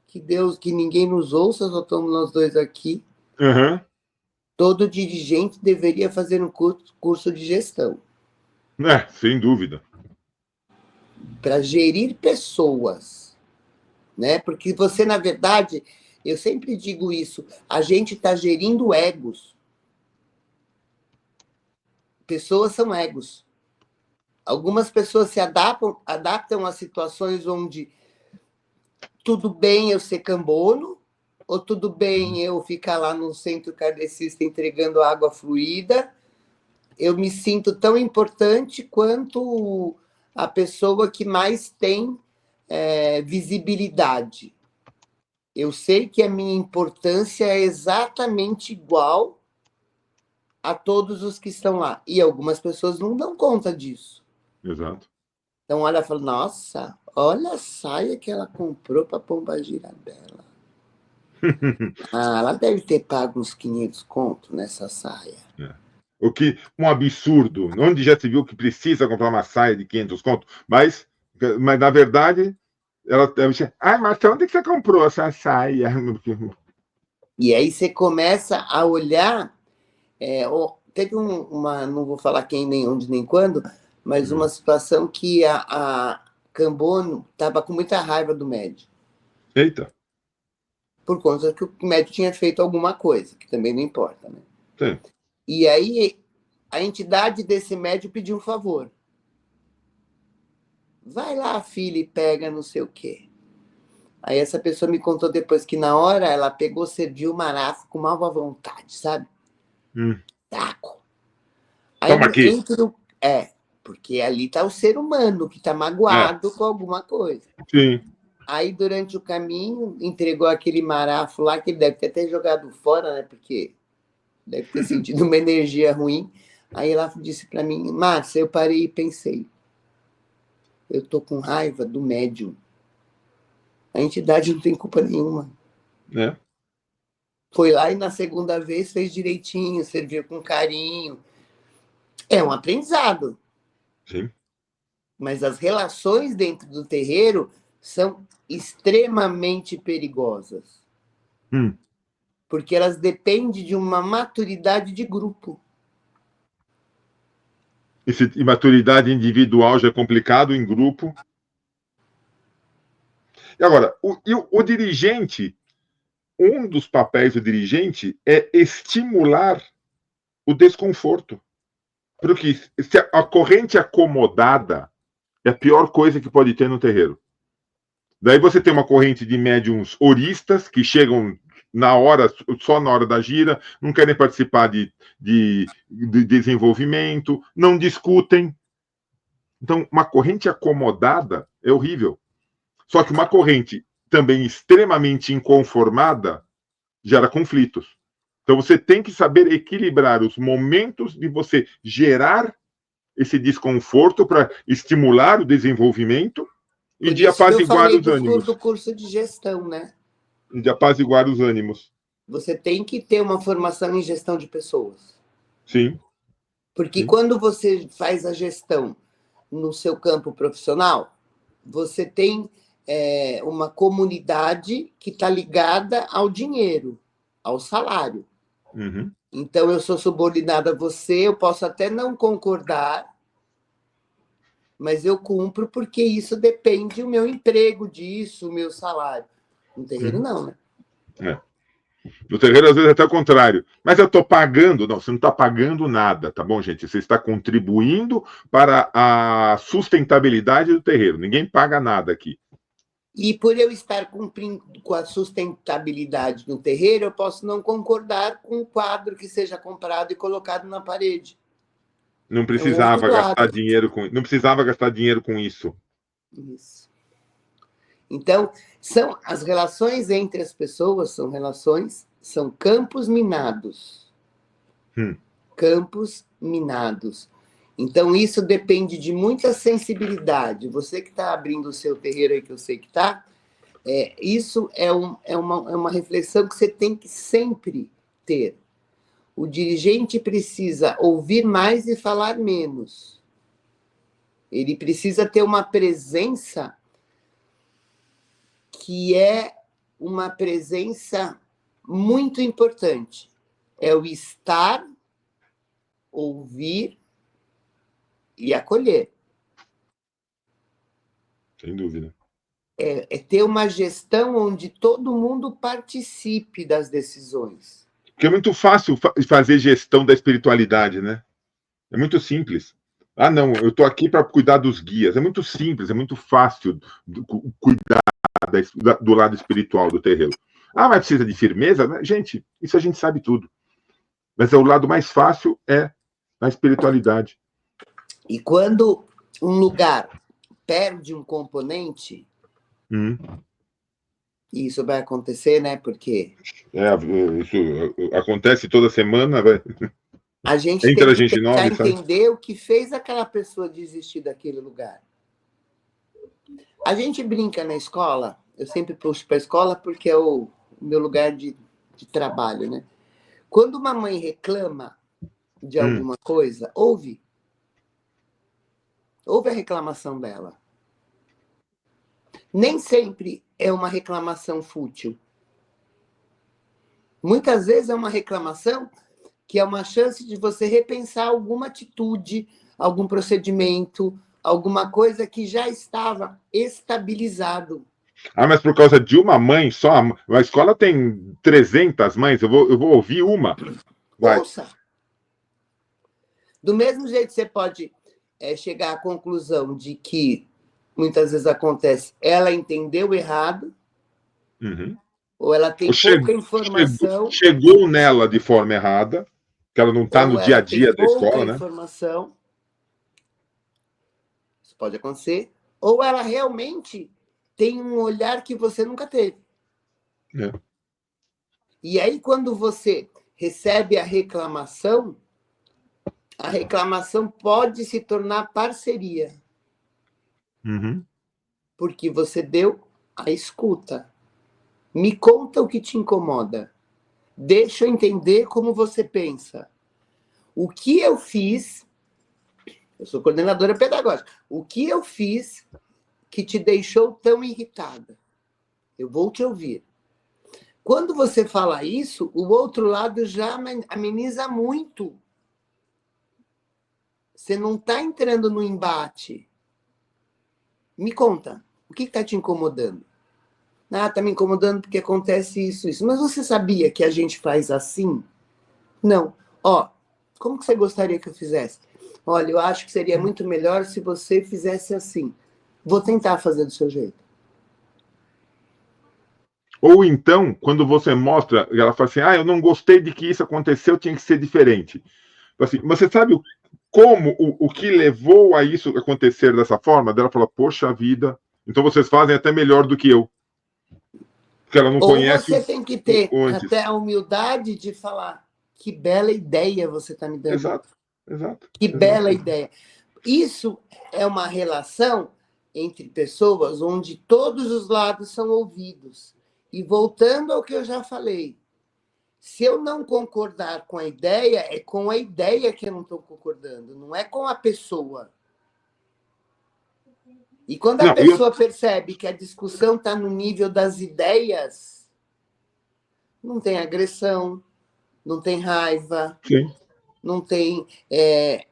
que ninguém nos ouça, só estamos nós dois aqui. Todo dirigente deveria fazer um curso de gestão. Sem dúvida. Para gerir pessoas, né? Porque você, na verdade, eu sempre digo isso, a gente está gerindo egos. Pessoas são egos. Algumas pessoas se adaptam a situações onde tudo bem eu ser cambono, ou tudo bem eu ficar lá no centro kardecista entregando água fluida. Eu me sinto tão importante quanto a pessoa que mais tem visibilidade. Eu sei que a minha importância é exatamente igual a todos os que estão lá. E algumas pessoas não dão conta disso. Exato. Então, olha, fala, nossa, olha a saia que ela comprou para a Pombagira dela. Ela deve ter pago uns 500 conto nessa saia. O que um absurdo. Onde já se viu que precisa comprar uma saia de 500 conto? Mas na verdade, ela disse, mas onde que você comprou essa saia? E aí você começa a olhar... teve não vou falar quem, nem onde, nem quando, mas uma situação que a Cambono estava com muita raiva do médium. Eita. Por conta que o médium tinha feito alguma coisa, que também não importa, né? Sim. E aí a entidade desse médium pediu um favor. Vai lá, filha, e pega não sei o quê. Aí essa pessoa me contou depois que na hora ela pegou, serviu o marafo com má vontade, sabe? Taco. Aí Toma aqui. porque ali está o ser humano que está magoado com alguma coisa. Sim. Aí, durante o caminho, entregou aquele marafo lá, que ele deve ter até jogado fora, né? Porque deve ter sentido uma energia ruim. Aí ela disse para mim, Márcia, eu parei e pensei, eu tô com raiva do médium. A entidade não tem culpa nenhuma. Foi lá e na segunda vez fez direitinho, serviu com carinho. É um aprendizado. Sim. Mas as relações dentro do terreiro são extremamente perigosas. Porque elas dependem de uma maturidade de grupo. E maturidade individual já é complicado, em grupo. E agora, o dirigente, um dos papéis do dirigente é estimular o desconforto. Porque a corrente acomodada é a pior coisa que pode ter no terreiro. Daí você tem uma corrente de médiums oristas que chegam na hora, só na hora da gira, não querem participar de desenvolvimento, não discutem. Então, uma corrente acomodada é horrível. Só que uma corrente também extremamente inconformada gera conflitos. Então, você tem que saber equilibrar os momentos de você gerar esse desconforto para estimular o desenvolvimento e Por de isso que eu apaziguar falei os ânimos. do curso de gestão, né? De apaziguar os ânimos. Você tem que ter uma formação em gestão de pessoas. Sim. Porque Sim. quando você faz a gestão no seu campo profissional, você tem uma comunidade que está ligada ao dinheiro, ao salário. Uhum. Então, eu sou subordinada a você, eu posso até não concordar, mas eu cumpro porque isso depende do meu emprego disso, o meu salário. No terreiro, não, né? É. No terreiro, às vezes, é até o contrário. Mas eu estou pagando. Não, você não está pagando nada, tá bom, gente? Você está contribuindo para a sustentabilidade do terreiro. Ninguém paga nada aqui. E por eu estar cumprindo com a sustentabilidade no terreiro, eu posso não concordar com o quadro que seja comprado e colocado na parede. Não precisava gastar dinheiro com, não precisava gastar dinheiro com isso. Isso. Então, são as relações entre as pessoas, são campos minados. Campos minados. Então, isso depende de muita sensibilidade. Você que está abrindo o seu terreiro aí, que eu sei que está, isso é uma reflexão que você tem que sempre ter. O dirigente precisa ouvir mais e falar menos. Ele precisa ter uma presença que é uma presença muito importante. É o estar, ouvir e acolher. Sem dúvida. É ter uma gestão onde todo mundo participe das decisões. Porque é muito fácil fazer gestão da espiritualidade, né? É muito simples. Ah, não, eu estou aqui para cuidar dos guias. É muito simples, é muito fácil cuidar do lado espiritual do terreiro. Ah, mas precisa de firmeza? Gente, isso a gente sabe tudo. Mas o lado mais fácil é a espiritualidade. E quando um lugar perde um componente, e isso vai acontecer, né? Porque isso acontece toda semana, a gente entra tem que gente nova, entender o que fez aquela pessoa desistir daquele lugar. A gente brinca na escola, eu sempre puxo para a escola porque é o meu lugar de trabalho, né? Quando uma mãe reclama de alguma coisa, ouve a reclamação dela. Nem sempre é uma reclamação fútil. Muitas vezes é uma reclamação que é uma chance de você repensar alguma atitude, algum procedimento, alguma coisa que já estava estabilizado. Ah, mas por causa de uma mãe só? A escola tem 300 mães, eu vou ouvir uma. Vai. Ouça. Do mesmo jeito você pode chegar à conclusão de que muitas vezes acontece, ela entendeu errado, ou ela tem pouca informação. Chegou nela de forma errada, que ela não está no dia a dia da escola, né? Informação. Isso pode acontecer. Ou ela realmente tem um olhar que você nunca teve. E aí, quando você recebe a reclamação pode se tornar parceria. Porque você deu a escuta. Me conta o que te incomoda. Deixa eu entender como você pensa. O que eu fiz, eu sou coordenadora pedagógica, o que eu fiz que te deixou tão irritada? Eu vou te ouvir. Quando você fala isso, o outro lado já ameniza muito. Você não está entrando no embate. Me conta, o que está te incomodando? Ah, está me incomodando porque acontece isso. Mas você sabia que a gente faz assim? Não. Como que você gostaria que eu fizesse? Olha, eu acho que seria muito melhor se você fizesse assim. Vou tentar fazer do seu jeito. Ou então, quando você mostra, ela fala assim, eu não gostei de que isso aconteceu, tinha que ser diferente. Assim, você sabe como, o que levou a isso acontecer dessa forma? Dela fala, poxa vida, então vocês fazem até melhor do que eu. Porque ela não Ou conhece você tem que ter o antes. até a humildade de falar, que bela ideia você está me dando. Exato, exato. Que exato. bela ideia. Isso é uma relação entre pessoas onde todos os lados são ouvidos. E voltando ao que eu já falei, se eu não concordar com a ideia, é com a ideia que eu não estou concordando, não é com a pessoa. E quando a pessoa percebe que a discussão está no nível das ideias, não tem agressão, não tem raiva, Sim. não tem.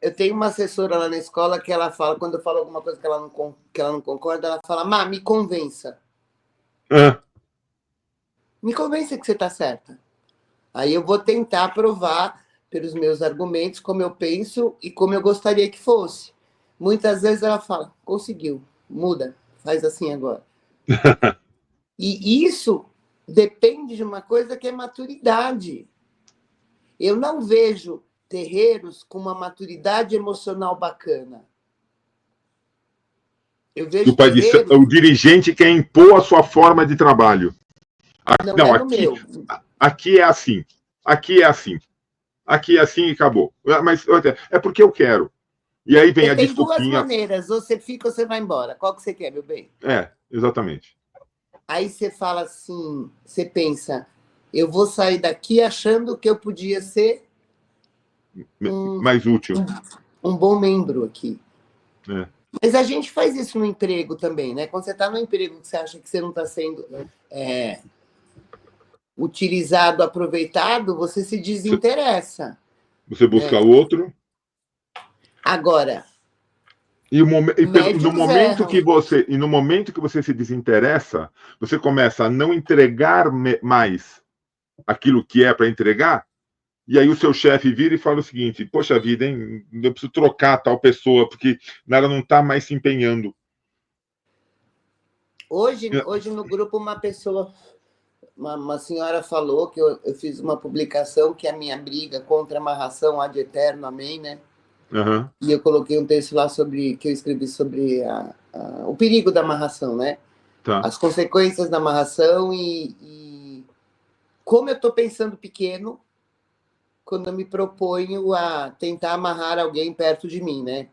Eu tenho uma assessora lá na escola que ela fala, quando eu falo alguma coisa que ela não concorda, ela fala, Má, me convença. Me convença que você está certa. Aí eu vou tentar provar pelos meus argumentos como eu penso e como eu gostaria que fosse. Muitas vezes ela fala, conseguiu, muda, faz assim agora. E isso depende de uma coisa que é maturidade. Eu não vejo terreiros com uma maturidade emocional bacana. Eu vejo terreiros... O dirigente quer impor a sua forma de trabalho. Não, aqui, aqui é assim. Aqui é assim. Aqui é assim e acabou. Mas é porque eu quero. E aí vem a desculpinha. Tem duas maneiras. Ou você fica ou você vai embora. Qual que você quer, meu bem? Exatamente. Aí você fala assim, você pensa, eu vou sair daqui achando que eu podia ser mais útil. Um bom membro aqui. Mas a gente faz isso no emprego também, né? Quando você está no emprego que você acha que você não está sendo utilizado, aproveitado, você se desinteressa. Você busca outro. Agora, no momento que você se desinteressa, você começa a não entregar mais aquilo que é para entregar, e aí o seu chefe vira e fala o seguinte, poxa vida, hein, eu preciso trocar tal pessoa, porque ela não está mais se empenhando. Hoje no grupo, uma pessoa, uma senhora falou que eu fiz uma publicação que é a minha briga contra a amarração ad eterno, amém, né? Uhum. E eu coloquei um texto lá que eu escrevi sobre o perigo da amarração, né? Tá. As consequências da amarração e como eu estou pensando pequeno quando eu me proponho a tentar amarrar alguém perto de mim, né?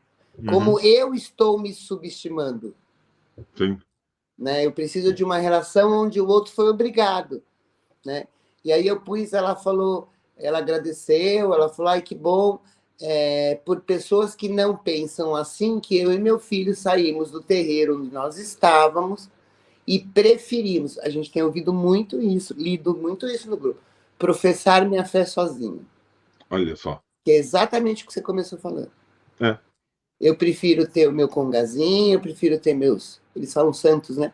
Como eu estou me subestimando. Sim. Né? Eu preciso de uma relação onde o outro foi obrigado, né? E aí eu pus, ela falou, ela agradeceu, ela falou, ai, que bom, por pessoas que não pensam assim, que eu e meu filho saímos do terreiro onde nós estávamos e preferimos, a gente tem ouvido muito isso, lido muito isso no grupo, professar minha fé sozinho. Olha só. Que é exatamente o que você começou falando. Eu prefiro ter o meu congazinho, eu prefiro ter meus... Eles falam santos, né?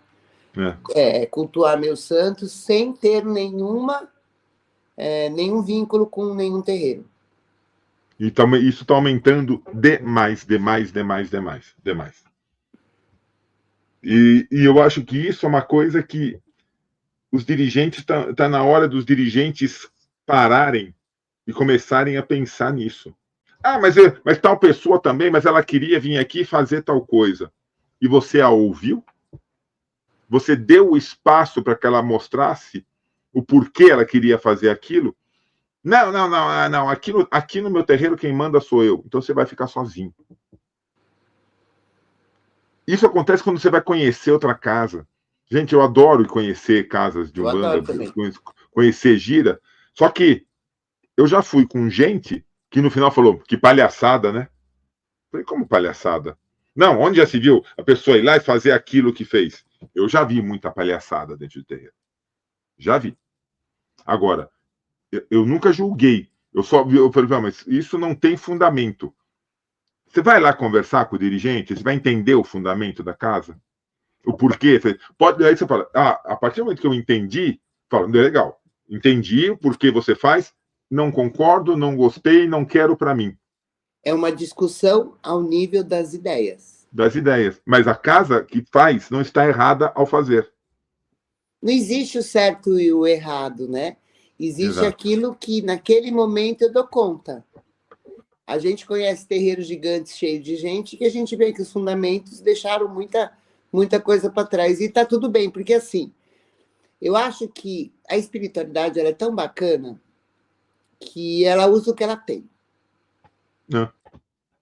Cultuar meus santos sem ter nenhum vínculo com nenhum terreiro. Então, isso está aumentando demais. E eu acho que isso é uma coisa que os dirigentes... Está na hora dos dirigentes pararem e começarem a pensar nisso. Mas tal pessoa também, mas ela queria vir aqui fazer tal coisa. E você a ouviu? Você deu o espaço para que ela mostrasse o porquê ela queria fazer aquilo? Não. Aqui no meu terreiro quem manda sou eu. Então você vai ficar sozinho. Isso acontece quando você vai conhecer outra casa. Gente, eu adoro conhecer casas de Umbanda, conhecer gira. Só que eu já fui com gente que no final falou, que palhaçada, né? Falei, como palhaçada? Não, onde já se viu a pessoa ir lá e fazer aquilo que fez? Eu já vi muita palhaçada dentro do terreiro. Já vi. Agora, eu nunca julguei. Eu falei, mas isso não tem fundamento. Você vai lá conversar com o dirigente, você vai entender o fundamento da casa? O porquê? Aí você fala, a partir do momento que eu entendi, fala, legal, entendi o porquê você faz, não concordo, não gostei, não quero para mim. É uma discussão ao nível das ideias. Das ideias. Mas a casa que faz não está errada ao fazer. Não existe o certo e o errado, né? Existe Exato. aquilo que, naquele momento, eu dou conta. A gente conhece terreiros gigantes cheios de gente que a gente vê que os fundamentos deixaram muita coisa para trás. E está tudo bem, porque assim, eu acho que a espiritualidade ela é tão bacana que ela usa o que ela tem. Não.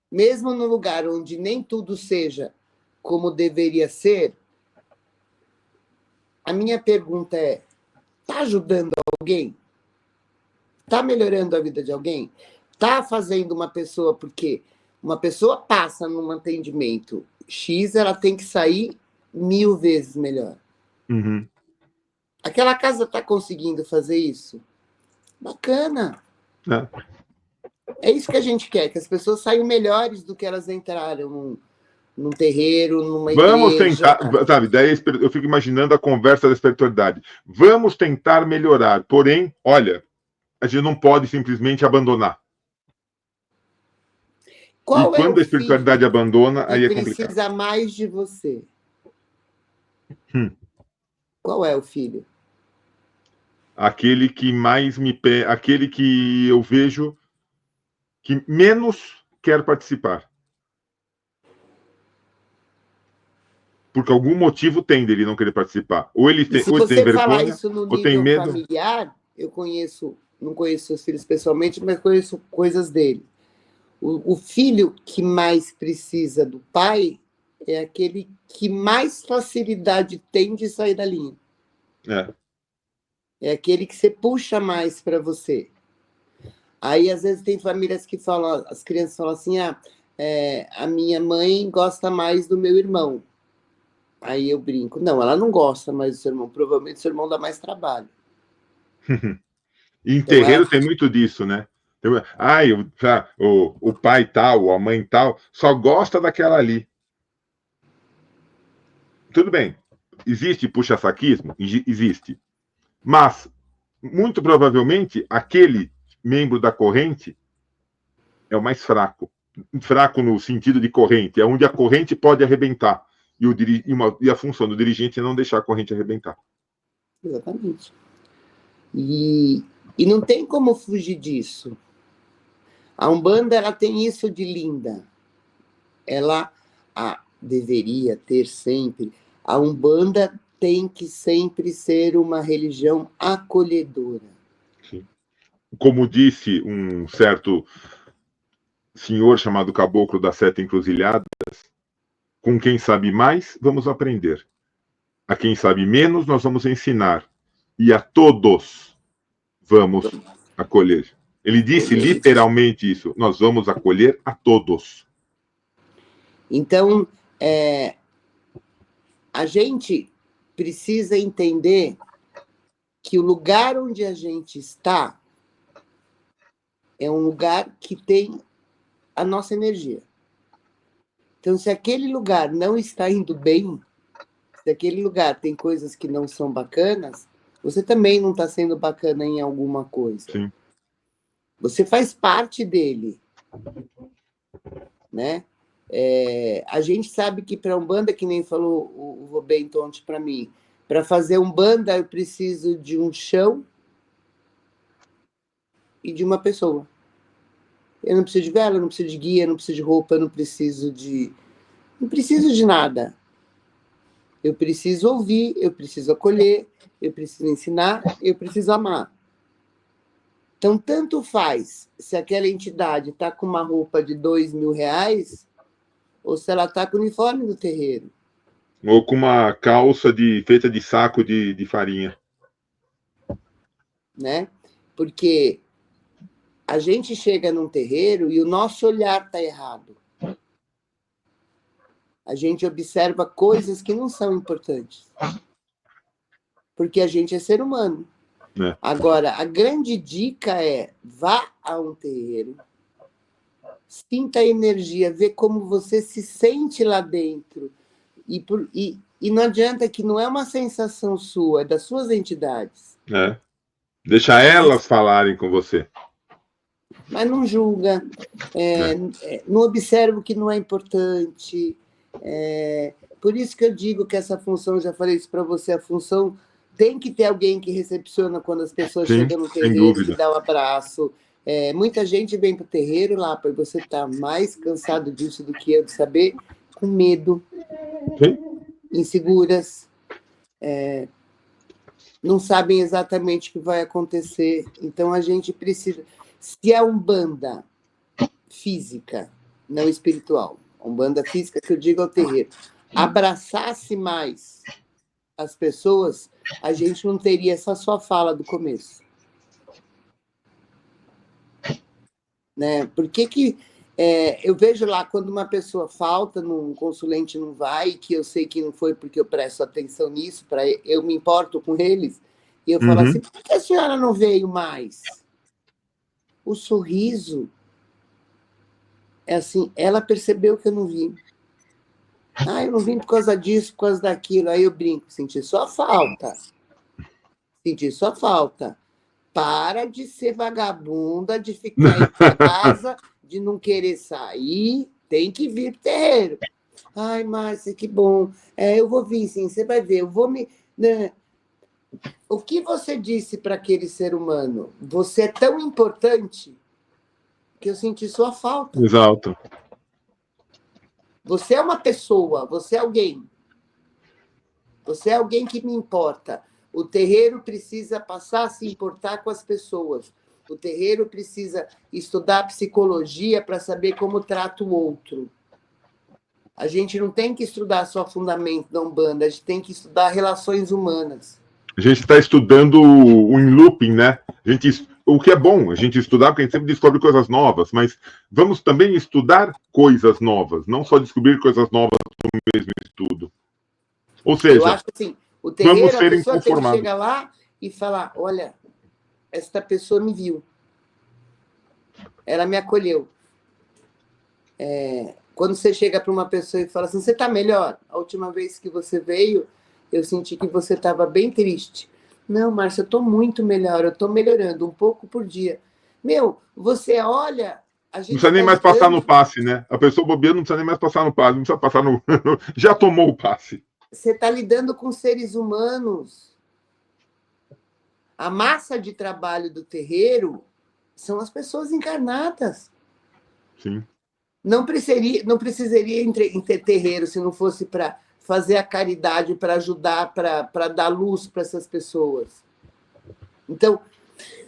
Mesmo no lugar onde nem tudo seja como deveria ser, a minha pergunta é: está ajudando alguém? Está melhorando a vida de alguém? Está fazendo uma pessoa, porque uma pessoa passa num atendimento X, ela tem que sair 1000 vezes melhor. Uhum. Aquela casa está conseguindo fazer isso? Bacana. É isso que a gente quer, que as pessoas saiam melhores do que elas entraram num terreiro, numa Vamos igreja. tentar, sabe? Daí eu fico imaginando a conversa da espiritualidade. Vamos tentar melhorar, porém, olha, a gente não pode simplesmente abandonar. E Qual é o quando a filho espiritualidade abandona, que aí é complicado. precisa mais de você? Qual é o filho? Aquele que mais me pede, aquele que eu vejo que menos quer participar. Porque algum motivo tem dele não querer participar. Ou ele E tem, se ou ele tem você falar vergonha, isso no ou tem nível medo. familiar, não conheço seus filhos pessoalmente, mas conheço coisas dele. O filho que mais precisa do pai é aquele que mais facilidade tem de sair da linha. É. É aquele que você puxa mais para você. Aí, às vezes, tem famílias que falam, as crianças falam assim, a minha mãe gosta mais do meu irmão. Aí eu brinco, não, ela não gosta mais do seu irmão, provavelmente o seu irmão dá mais trabalho. E em Então, ela terreiro tem muito disso, né? Ai, o pai tal, ou a mãe tal, só gosta daquela ali. Tudo bem, existe puxa-saquismo? Existe. Mas, muito provavelmente, aquele membro da corrente é o mais fraco. Fraco no sentido de corrente, é onde a corrente pode arrebentar. E a função do dirigente é não deixar a corrente arrebentar. Exatamente. E não tem como fugir disso. A Umbanda ela tem isso de linda. Ela deveria ter sempre. A Umbanda tem que sempre ser uma religião acolhedora. Sim. Como disse um certo senhor chamado Caboclo das Sete Encruzilhadas, com quem sabe mais, vamos aprender. A quem sabe menos, nós vamos ensinar. E a todos vamos acolher. Ele disse literalmente isso: nós vamos acolher a todos. Então, a gente precisa entender que o lugar onde a gente está é um lugar que tem a nossa energia. Então, se aquele lugar não está indo bem, se aquele lugar tem coisas que não são bacanas, você também não está sendo bacana em alguma coisa. Sim. Você faz parte dele, né? A gente sabe que para Umbanda, que nem falou o Robenton para mim, para fazer Umbanda eu preciso de um chão e de uma pessoa. Eu não preciso de vela, eu não preciso de guia, eu não preciso de roupa, eu não preciso de nada. Eu preciso ouvir, eu preciso acolher, eu preciso ensinar, eu preciso amar. Então, tanto faz se aquela entidade está com uma roupa de R$2.000 ou se ela está com o uniforme do terreiro. Ou com uma calça feita de saco de farinha. Né? Porque a gente chega num terreiro e o nosso olhar está errado. A gente observa coisas que não são importantes. Porque a gente é ser humano. É. Agora, a grande dica é: vá a um terreiro, sinta a energia, vê como você se sente lá dentro. E não adianta que não é uma sensação sua, é das suas entidades. É. Deixa elas falarem com você. Mas não julga, não observa o que não é importante. Por isso que eu digo que essa função, já falei isso para você, a função tem que ter alguém que recepciona quando as pessoas Sim, chegam no sem terreiro, dúvida. que dá um abraço. Muita gente vem para o terreiro lá, para você estar mais cansado disso do que eu, de saber, com medo, Sim. inseguras, não sabem exatamente o que vai acontecer. Então, a gente precisa... Se é Umbanda física, não espiritual, Umbanda física, que eu digo ao terreiro, abraçasse mais as pessoas, a gente não teria essa sua fala do começo. Né? Por que eu vejo lá, quando uma pessoa falta, um consulente não vai, que eu sei que não foi porque eu presto atenção nisso, eu me importo com eles, e eu falo assim, por que a senhora não veio mais? O sorriso é assim, ela percebeu que eu não vim. Eu não vim por causa disso, por causa daquilo. Aí eu brinco, senti sua falta. Senti sua falta. Para de ser vagabunda, de ficar em casa, de não querer sair, tem que vir pro terreiro. Ai, Márcia, que bom. Eu vou vir, sim, você vai ver. Eu vou me... Né? O que você disse para aquele ser humano? Você é tão importante que eu senti sua falta. Exato. Você é uma pessoa, você é alguém. Você é alguém que me importa. O terreiro precisa passar a se importar com as pessoas. O terreiro precisa estudar psicologia para saber como trata o outro. A gente não tem que estudar só fundamento da Umbanda, a gente tem que estudar relações humanas. A gente está estudando o in looping, né? O que é bom, a gente estudar, porque a gente sempre descobre coisas novas, mas vamos também estudar coisas novas, não só descobrir coisas novas no mesmo estudo. Ou seja, eu acho assim, o terreiro, a pessoa tem que chegar lá e falar, olha, esta pessoa me viu. Ela me acolheu. Quando você chega para uma pessoa e fala assim, você está melhor? A última vez que você veio, eu senti que você estava bem triste. Não, Márcia, eu estou muito melhor, eu estou melhorando um pouco por dia. Você olha... Não precisa nem mais passar no passe, né? A pessoa bobeira não precisa nem mais passar no passe, não precisa passar no... Já tomou o passe. Você está lidando com seres humanos. A massa de trabalho do terreiro são as pessoas encarnadas. Sim. Não precisaria ter terreiro se não fosse para fazer a caridade, para ajudar, para dar luz para essas pessoas. Então,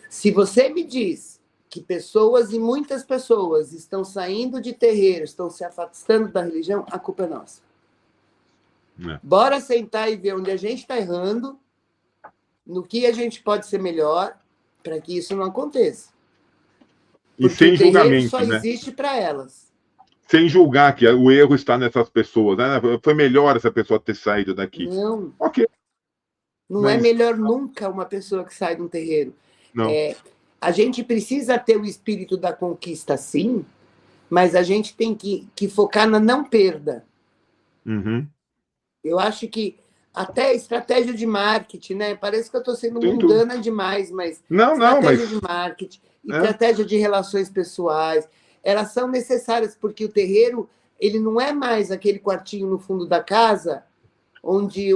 se você me diz que pessoas, e muitas pessoas, estão saindo de terreiro, estão se afastando da religião, a culpa é nossa. Bora sentar e ver onde a gente está errando, no que a gente pode ser melhor, para que isso não aconteça. Porque e sem julgamento, só existe para elas. Sem julgar que o erro está nessas pessoas. Né? Foi melhor essa pessoa ter saído daqui. Não. Ok. Não é melhor nunca uma pessoa que sai de um terreiro. Não. A gente precisa ter o espírito da conquista, sim, mas a gente tem que focar na não perda. Uhum. Eu acho que até estratégia de marketing, né? Parece que eu estou sendo mundana demais, mas estratégia de marketing, estratégia de relações pessoais, elas são necessárias, porque o terreiro ele não é mais aquele quartinho no fundo da casa onde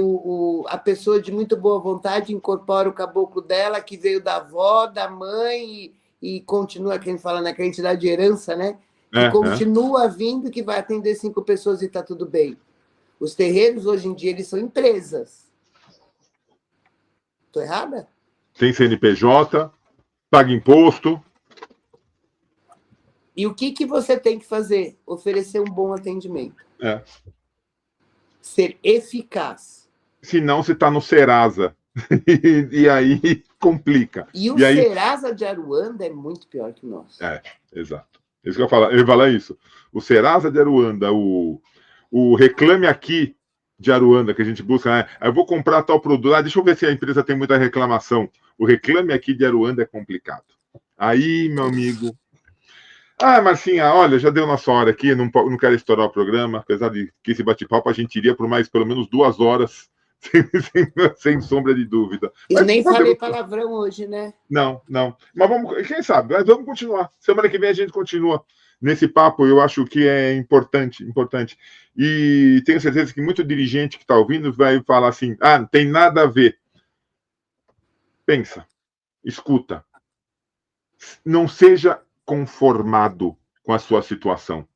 a pessoa de muito boa vontade incorpora o caboclo dela, que veio da avó, da mãe, e continua, quem fala na entidade de herança, né? Que continua vindo, que vai atender 5 pessoas e está tudo bem. Os terreiros, hoje em dia, eles são empresas. Estou errada? Tem CNPJ, paga imposto. E o que você tem que fazer? Oferecer um bom atendimento. Ser eficaz. Senão você está no Serasa. E aí complica. E o Serasa de Aruanda é muito pior que o nosso. Exato. Isso que eu ia falar isso. O Serasa de Aruanda, o Reclame Aqui de Aruanda, que a gente busca, né? Eu vou comprar tal produto. Deixa eu ver se a empresa tem muita reclamação. O Reclame Aqui de Aruanda é complicado. Aí, meu amigo... Marcinha, olha, já deu nossa hora aqui, não quero estourar o programa, apesar de que esse bate-papo a gente iria por mais pelo menos 2 horas, sem sombra de dúvida. Eu nem falei palavrão hoje, né? Não. Mas quem sabe, mas vamos continuar. Semana que vem a gente continua nesse papo, eu acho que é importante. E tenho certeza que muito dirigente que está ouvindo vai falar assim, não tem nada a ver. pensa, escuta. Não seja conformado com a sua situação.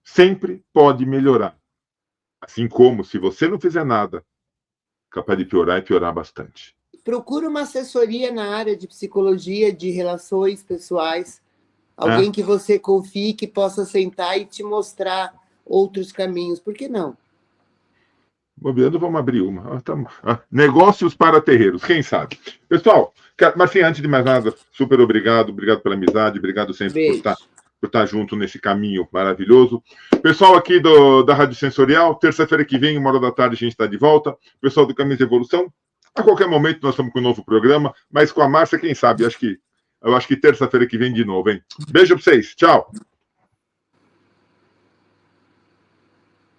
Sempre pode melhorar. Assim como, se você não fizer nada, capaz de piorar e piorar bastante. Procura uma assessoria na área de psicologia, de relações pessoais. Alguém que você confie, que possa sentar e te mostrar outros caminhos. Por que não? Bobeando, vamos abrir uma. Negócios para terreiros, quem sabe? Pessoal, Marcinha, antes de mais nada, super obrigado. Obrigado pela amizade. Obrigado sempre por estar junto nesse caminho maravilhoso. Pessoal aqui da Rádio Sensorial, terça-feira que vem, 1h da tarde, a gente está de volta. Pessoal do Caminhos de Evolução, a qualquer momento nós estamos com um novo programa, mas com a Márcia, quem sabe? Eu acho que terça-feira que vem de novo, hein? Beijo para vocês. Tchau.